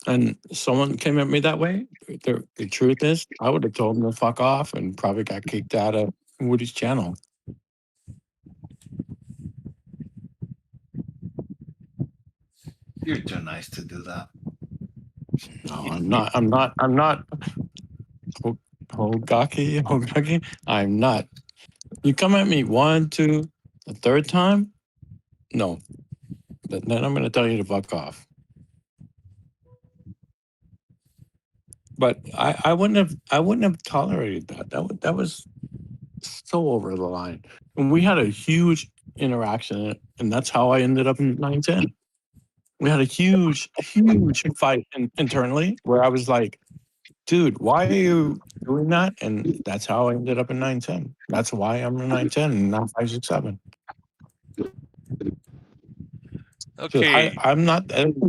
And someone came at me that way. The truth is, I would have told him to fuck off and probably got kicked out of Woody's channel. You're too nice to do that. No, I'm not. I'm not. Hogaki. I'm not. You come at me 1, 2, the third time, no. Then I'm going to tell you to fuck off. But I wouldn't have tolerated that. That was so over the line. And we had a huge interaction, and that's how I ended up in 9-10. We had a huge fight internally where I was like, dude, why are you doing that? And that's how I ended up in 9-10. That's why I'm in 9-10 and not 5, 6, 7. Okay. I'm not.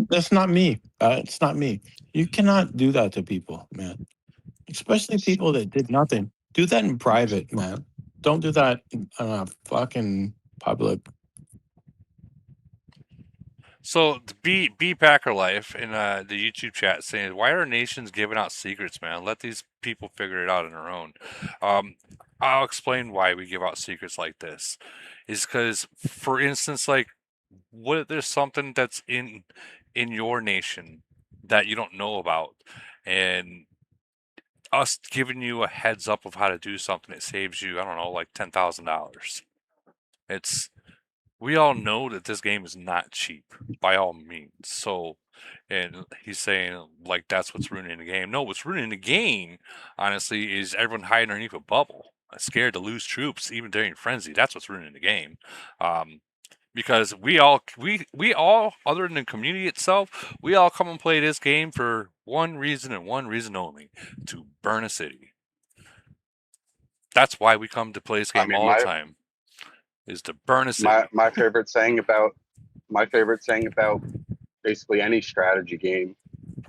That's not me. It's not me. You cannot do that to people, man. Especially people that did nothing. Do that in private, man. Don't do that in fucking public. So the B Packer Life in the YouTube chat saying, "Why are nations giving out secrets, man? Let these people figure it out on their own." I'll explain why we give out secrets like this. Is because, for instance, what if there's something that's in your nation that you don't know about, and us giving you a heads up of how to do something, it saves you, I don't know, like $10,000. We all know that this game is not cheap by all means. So, and he's saying that's what's ruining the game. No, what's ruining the game, honestly, is everyone hiding underneath a bubble, scared to lose troops even during frenzy. That's what's ruining the game. Because we all, other than the community itself, we all come and play this game for one reason and one reason only: to burn a city. That's why we come to play this game all the time. Is to burn a city. My favorite saying about basically any strategy game: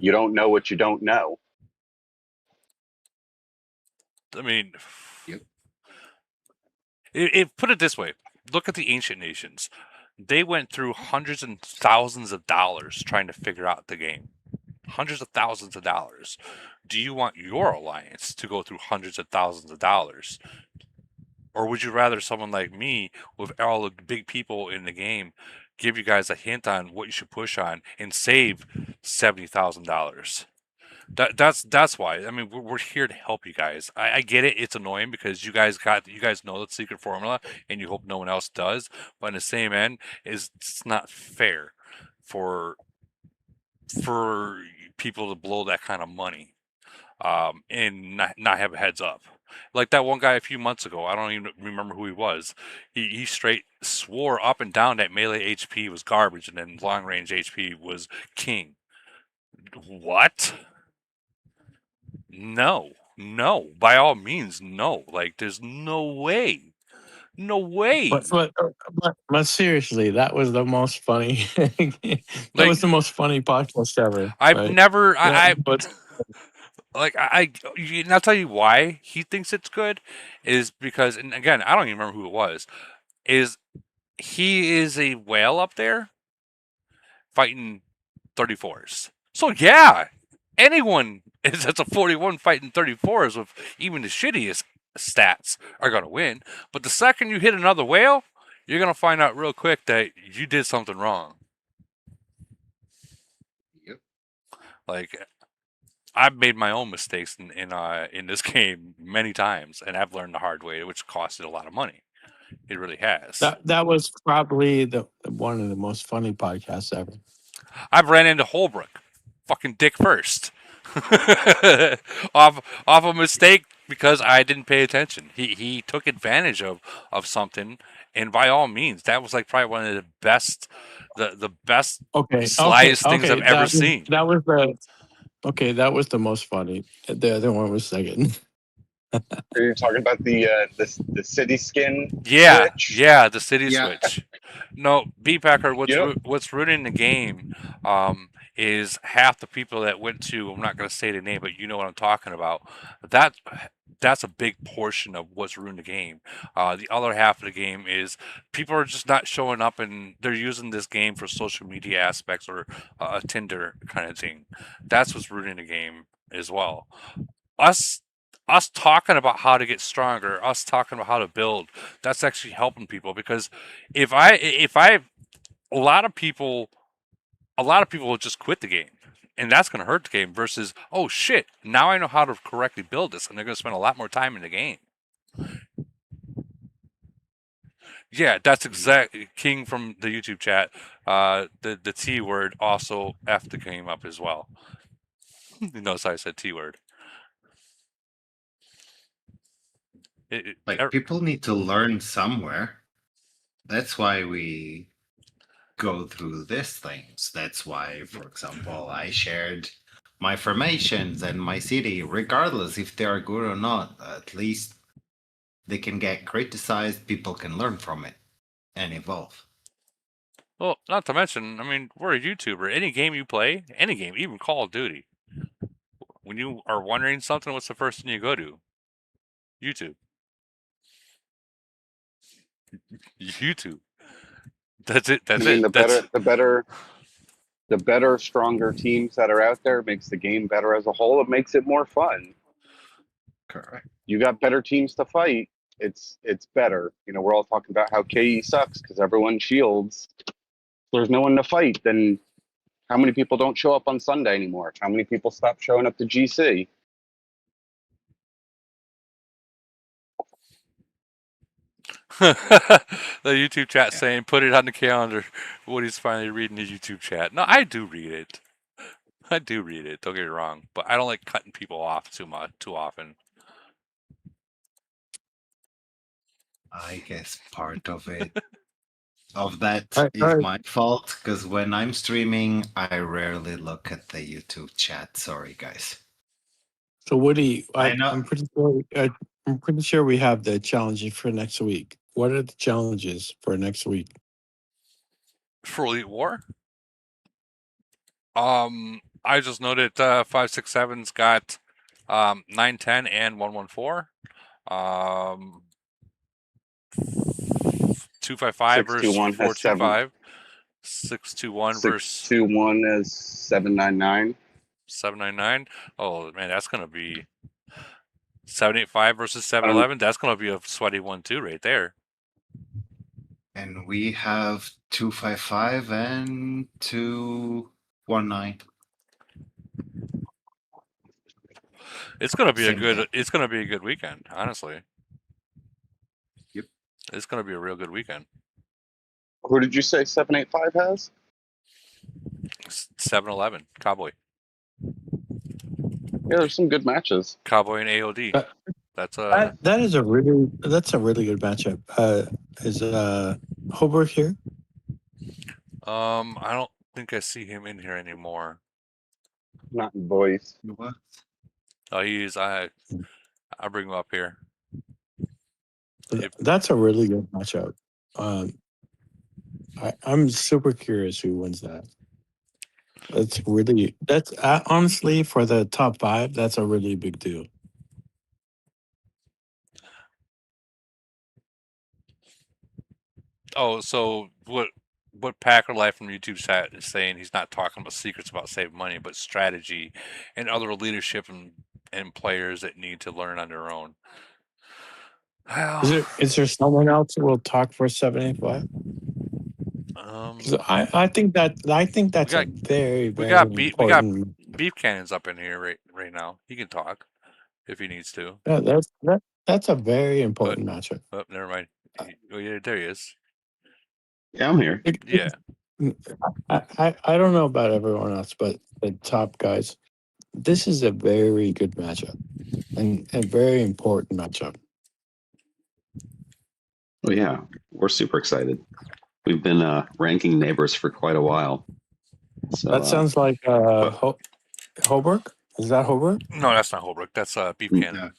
you don't know what you don't know. I mean, put it this way: look at the ancient nations. They went through hundreds and thousands of dollars trying to figure out the game. hundreds of thousands of dollars. Do you want your alliance to go through hundreds of thousands of dollars? Or would you rather someone like me, with all the big people in the game, give you guys a hint on what you should push on and save $70,000? That's why. I mean, we're here to help you guys. I get it. It's annoying because you guys know the secret formula, and you hope no one else does. But in the same end, it's not fair for people to blow that kind of money, and not have a heads up. Like that one guy a few months ago, I don't even remember who he was. He straight swore up and down that melee HP was garbage, and then long range HP was king. What? No, by all means, no. Like, there's no way. No way. But seriously, that was the most funny. that Like, was the most funny podcast ever. I've right? never. But Like, and I'll tell you why he thinks it's good is because, and again, I don't even remember who it was. Is he is a whale up there fighting 34s? So yeah, anyone that's a 41 fighting 34s with even the shittiest stats are gonna win. But the second you hit another whale, you're gonna find out real quick that you did something wrong. Yep. Like, I've made my own mistakes in this game many times, and I've learned the hard way, which costed a lot of money. It really has. that was probably the one of the most funny podcasts ever. I've ran into Holbrook, fucking dick first, off a mistake because I didn't pay attention. He took advantage of something, and by all means, that was like probably one of the best, the best slyest things I've ever seen. That was the most funny. The other one was second. Are you talking about the city skin? Yeah, switch? yeah, the city Yeah. switch. No, B-Packer, Yep. what's ruining the game is half the people that went to, I'm not going to say the name, but you know what I'm talking about. That's a big portion of what's ruined the game. The other half of the game is people are just not showing up, and they're using this game for social media aspects or a Tinder kind of thing. That's what's ruining the game as well. Us talking about how to get stronger, us talking about how to build, that's actually helping people, because if I a lot of people will just quit the game, and that's going to hurt the game, versus, oh shit, now I know how to correctly build this, and they're going to spend a lot more time in the game. Yeah, that's exactly King from the YouTube chat. The T word also F the game up as well. You notice I said T word. People need to learn somewhere. That's why we go through these things. That's why, for example, I shared my formations and my city, regardless if they are good or not. At least they can get criticized, people can learn from it and evolve. Well, not to mention, I mean, we're a YouTuber. Any game you play, any game, even Call of Duty, when you are wondering something, what's the first thing you go to? YouTube. YouTube. That's it. That's it. The better, stronger teams that are out there makes the game better as a whole. It makes it more fun. Correct. You got better teams to fight. It's better. You know, we're all talking about how KE sucks because everyone shields. There's no one to fight. Then how many people don't show up on Sunday anymore? How many people stop showing up to GC? The YouTube chat saying, put it on the calendar. Woody's finally reading the YouTube chat. No, I do read it. I do read it. Don't get me wrong, but I don't like cutting people off too often. I guess part of that is my fault, because when I'm streaming, I rarely look at the YouTube chat. Sorry, guys. So Woody, I'm pretty sure we have the challenges for next week. What are the challenges for next week? For Elite War? I just noted 567's got 910 and 114. 255 versus 425. 621 versus 621 is 799. 799. Oh man, that's gonna be 785 versus 711. That's gonna be a sweaty one too, right there. And we have 255 and 219. It's gonna be Same thing. It's gonna be a good weekend, honestly. Yep. It's gonna be a real good weekend. Who did you say 785 has? 711 Cowboy. Yeah, there's some good matches. Cowboy and AOD. That's that's a really good matchup. Is Holbrook here? I don't think I see him in here anymore. Not in voice. What? Oh, he's I'll bring him up here. That's a really good matchup. I'm super curious who wins that. That's honestly for the top 5. That's a really big deal. Oh, so what Packer Life from YouTube chat is saying, he's not talking about secrets about saving money, but strategy and other leadership and players that need to learn on their own. Is there someone else who will talk for 785? I think that's a very important. We got Beef Cannon's up in here right now. He can talk if he needs to. Yeah, that's a very important matchup. Oh, never mind. Oh, yeah, there he is. Yeah, I'm here. Yeah. I don't know about everyone else, but the top guys, this is a very good matchup and a very important matchup. Oh yeah, we're super excited. We've been ranking neighbors for quite a while. So that sounds like Holbrook. Is that Holbrook? No, that's not Holbrook. That's Beef Cannon.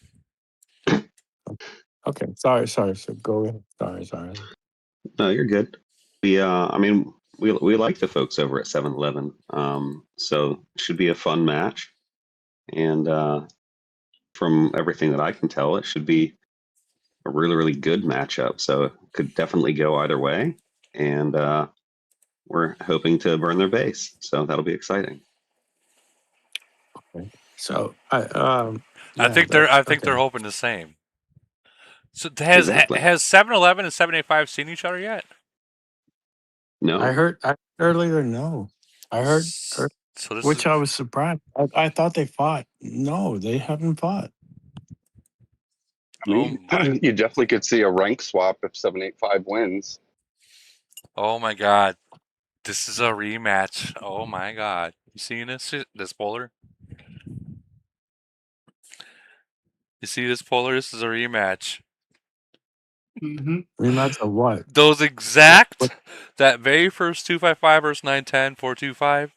Okay, sorry. So go ahead. Sorry. No, you're good. We we like the folks over at 7-Eleven. So it should be a fun match. And from everything that I can tell, it should be a really, really good matchup. So it could definitely go either way. And we're hoping to burn their base. So that'll be exciting. Okay. So I think they're hoping the same. So has 7-Eleven and 785 seen each other yet? No. I heard earlier. No, I heard, which I was surprised. I thought they fought. No, they haven't fought. I mean, you definitely could see a rank swap if 785 wins. Oh my God, this is a rematch. Oh my God, you seeing this Polar? You see this Polar? This is a rematch. Rematch of what? Those exact that very first 255 versus 910 425.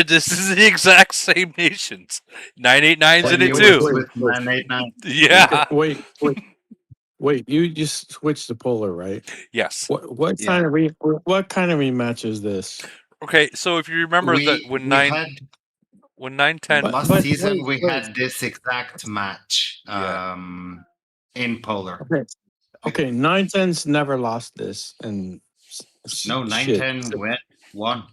This is the exact same nations. 989's in it too. 989. Yeah. Wait. You just switched to Polar, right? Yes. What kind of rematch is this? Okay, so if you remember when 910 last season we had this exact match in Polar. Okay, 910's never lost this, and no, 910 won.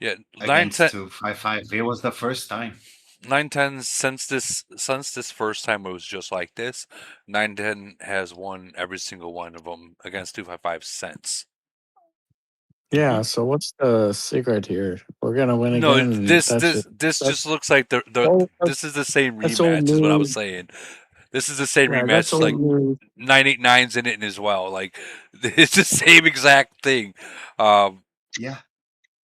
Yeah, against 255. It was the first time. 910 since this first time it was just like this. 910 has won every single one of them against 255 since. Yeah. So what's the secret here? We're gonna win No, again. this just looks like this is the same rematch. Is what I was saying. This is the same rematch. Like 989's in it as well. Like it's the same exact thing. Yeah.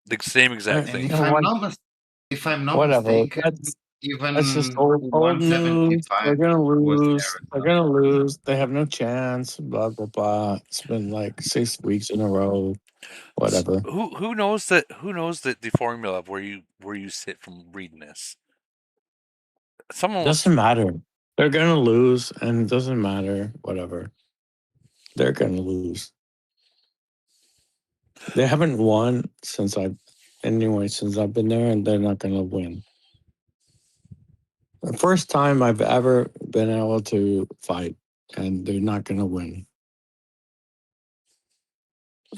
The same exact thing. If I'm not mistaken, even that's just old news. They're gonna lose. They're gonna lose. They have no chance. Blah blah blah. It's been like 6 weeks in a row. Whatever. So who knows that? Who knows that the formula of where you sit from reading this? Doesn't matter. They're gonna lose, and it doesn't matter. Whatever. They're gonna lose. They haven't won since I've been there, and they're not gonna win. The first time I've ever been able to fight, and they're not gonna win.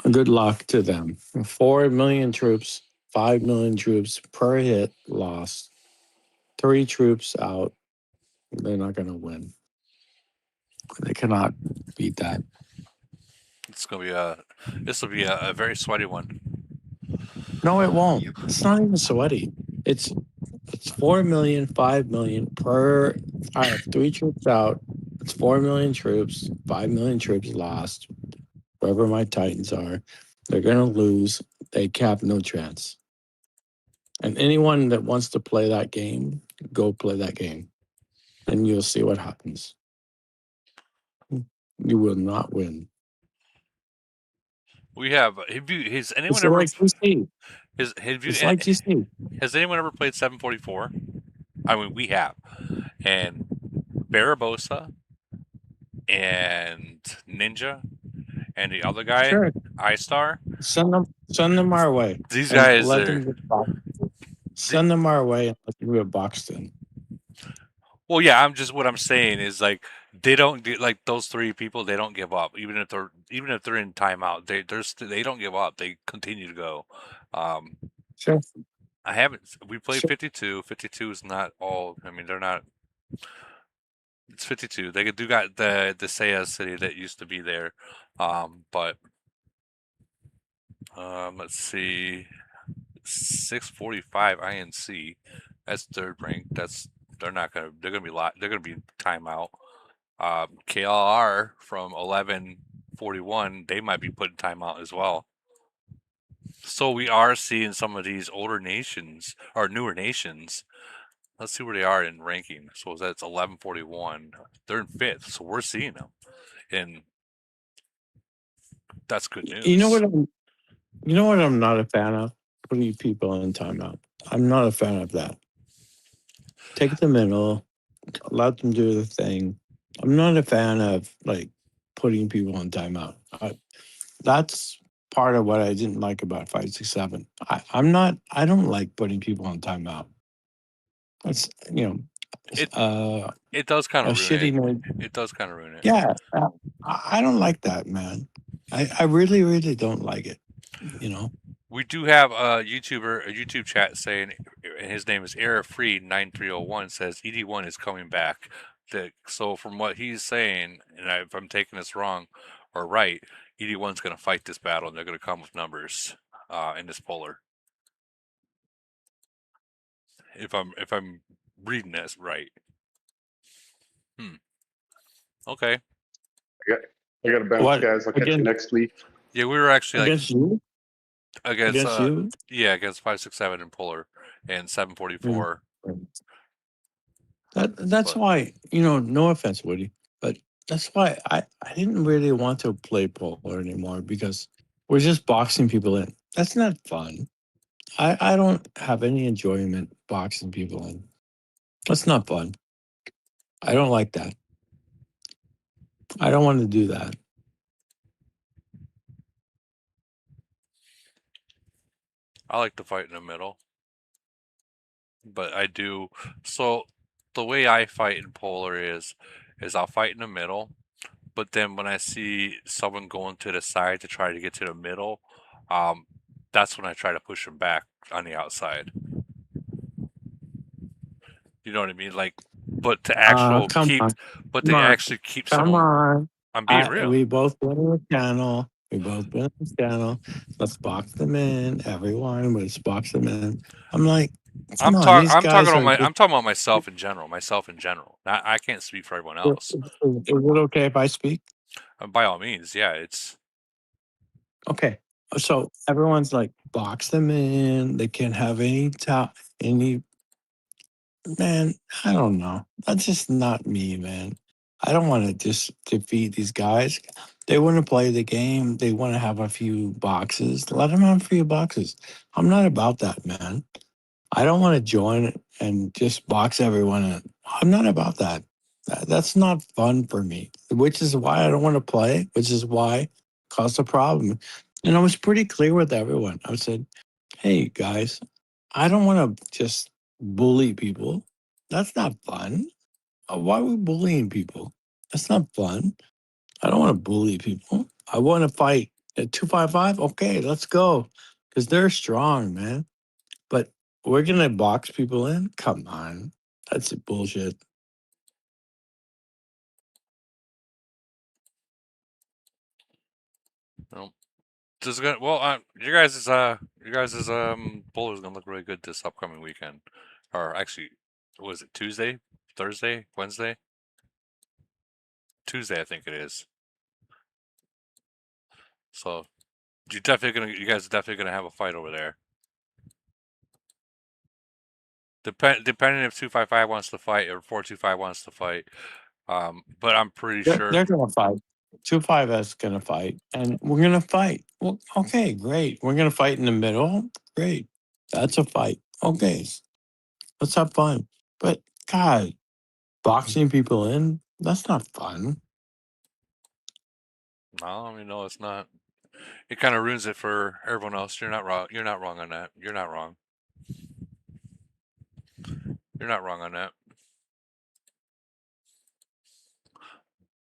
Good luck to them. 4 million troops 5 million troops per hit lost. 3 troops out. They're not going to win. They cannot beat that. This will be a very sweaty one. No, it won't. It's not even sweaty. It's 4 million, 5 million per. I have 3 troops out. It's 4 million troops, 5 million troops lost. Wherever my Titans are, they're gonna lose. They have no chance. And anyone that wants to play that game, go play that game, and you'll see what happens. You will not win. We have. Has anyone It's ever? like GC. Have you? It's like GC. Has anyone ever played 744? I mean, we have. And Barabosa and Ninja and the other guy, Sure. iStar. Send them our way. These and guys let are. them get boxed. Send them our way and let them get boxed in. Well, yeah. What I'm saying is like they don't get like those 3 people. They don't give up even if they're in timeout. They don't give up. They continue to go. Sure. I haven't. We played Sure. 52. 52 is not all. I mean, they're not. It's 52. They do got the Saya city that used to be there, but let's see, 645 INC. That's third rank. They're gonna be they're gonna be timeout. KLR from 1141. They might be putting timeout as well. So we are seeing some of these older nations or newer nations. Let's see where they are in ranking. So that's 1141. They're in 5th, so we're seeing them, and that's good news. You know what I'm not a fan of? Putting people in timeout. I'm not a fan of that. Take the middle, let them do the thing. I'm not a fan of like putting people in timeout. That's part of what I didn't like about 567. I don't like putting people on timeout. That's It does kind a of shitty ruin note. it. It does kind of ruin it. Yeah, I don't like that, man. I really, really don't like it. We do have a YouTube chat saying, and his name is Era Free 9301 says ED1 is coming back. So from what he's saying, and if I'm taking this wrong or right, ED1's going to fight this battle, and they're going to come with numbers in this polar. If I'm reading this right. Okay. I got to bounce, guys. I'll catch you next week. Yeah, we were actually against you. Against you? Yeah, against 567 and Polar and 744. That's why, no offense, Woody, but that's why I didn't really want to play Polar anymore because we're just boxing people in. That's not fun. I don't have any enjoyment boxing people in. That's not fun. I don't like that. I don't want to do that. I like to fight in the middle. But I do. So the way I fight in Polar is I'll fight in the middle, but then when I see someone going to the side to try to get to the middle, that's when I try to push them back on the outside. You know what I mean? Like, but to actually keep someone. I'm being real. We both went on the channel. Let's box them in. Everyone, let's box them in. I'm like, I'm talking about myself in general. I can't speak for everyone else. Is it okay if I speak? By all means, yeah. It's okay. So everyone's like, box them in. They can't have any. Man, I don't know. That's just not me, man. I don't want to just defeat these guys. They want to play the game. They want to have a few boxes. Let them have a few boxes. I'm not about that, man. I don't want to join and just box everyone in. I'm not about that. That's not fun for me, which is why I don't want to play, which is why it caused a problem. And I was pretty clear with everyone. I said, hey, guys, I don't want to just bully people. That's not fun. Why are we bullying people? That's not fun. I don't want to bully people. I want to fight at 255. Okay, let's go. Because they're strong, man. But we're gonna box people in? Come on. That's bullshit. Well, this is gonna you guys' bowler is gonna look really good this upcoming weekend. Or actually, was it Tuesday, Thursday, Wednesday? Tuesday, I think it is. So you guys are definitely gonna have a fight over there. Depending if 255 wants to fight or 425 wants to fight. But I'm pretty sure They're gonna fight. 25S gonna fight, and we're gonna fight. Well, okay, great. We're gonna fight in the middle. Great. That's a fight. Okay. Let's have fun. But God, boxing people in, that's not fun. no, I mean no, it's not. It kind of ruins it for everyone else. You're not wrong. You're not wrong on that. You're not wrong. You're not wrong on that.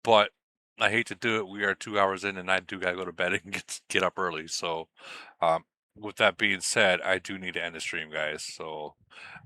But I hate to do it. We are 2 hours in, and I do gotta go to bed and get up early. So, with that being said, I do need to end the stream, guys. So,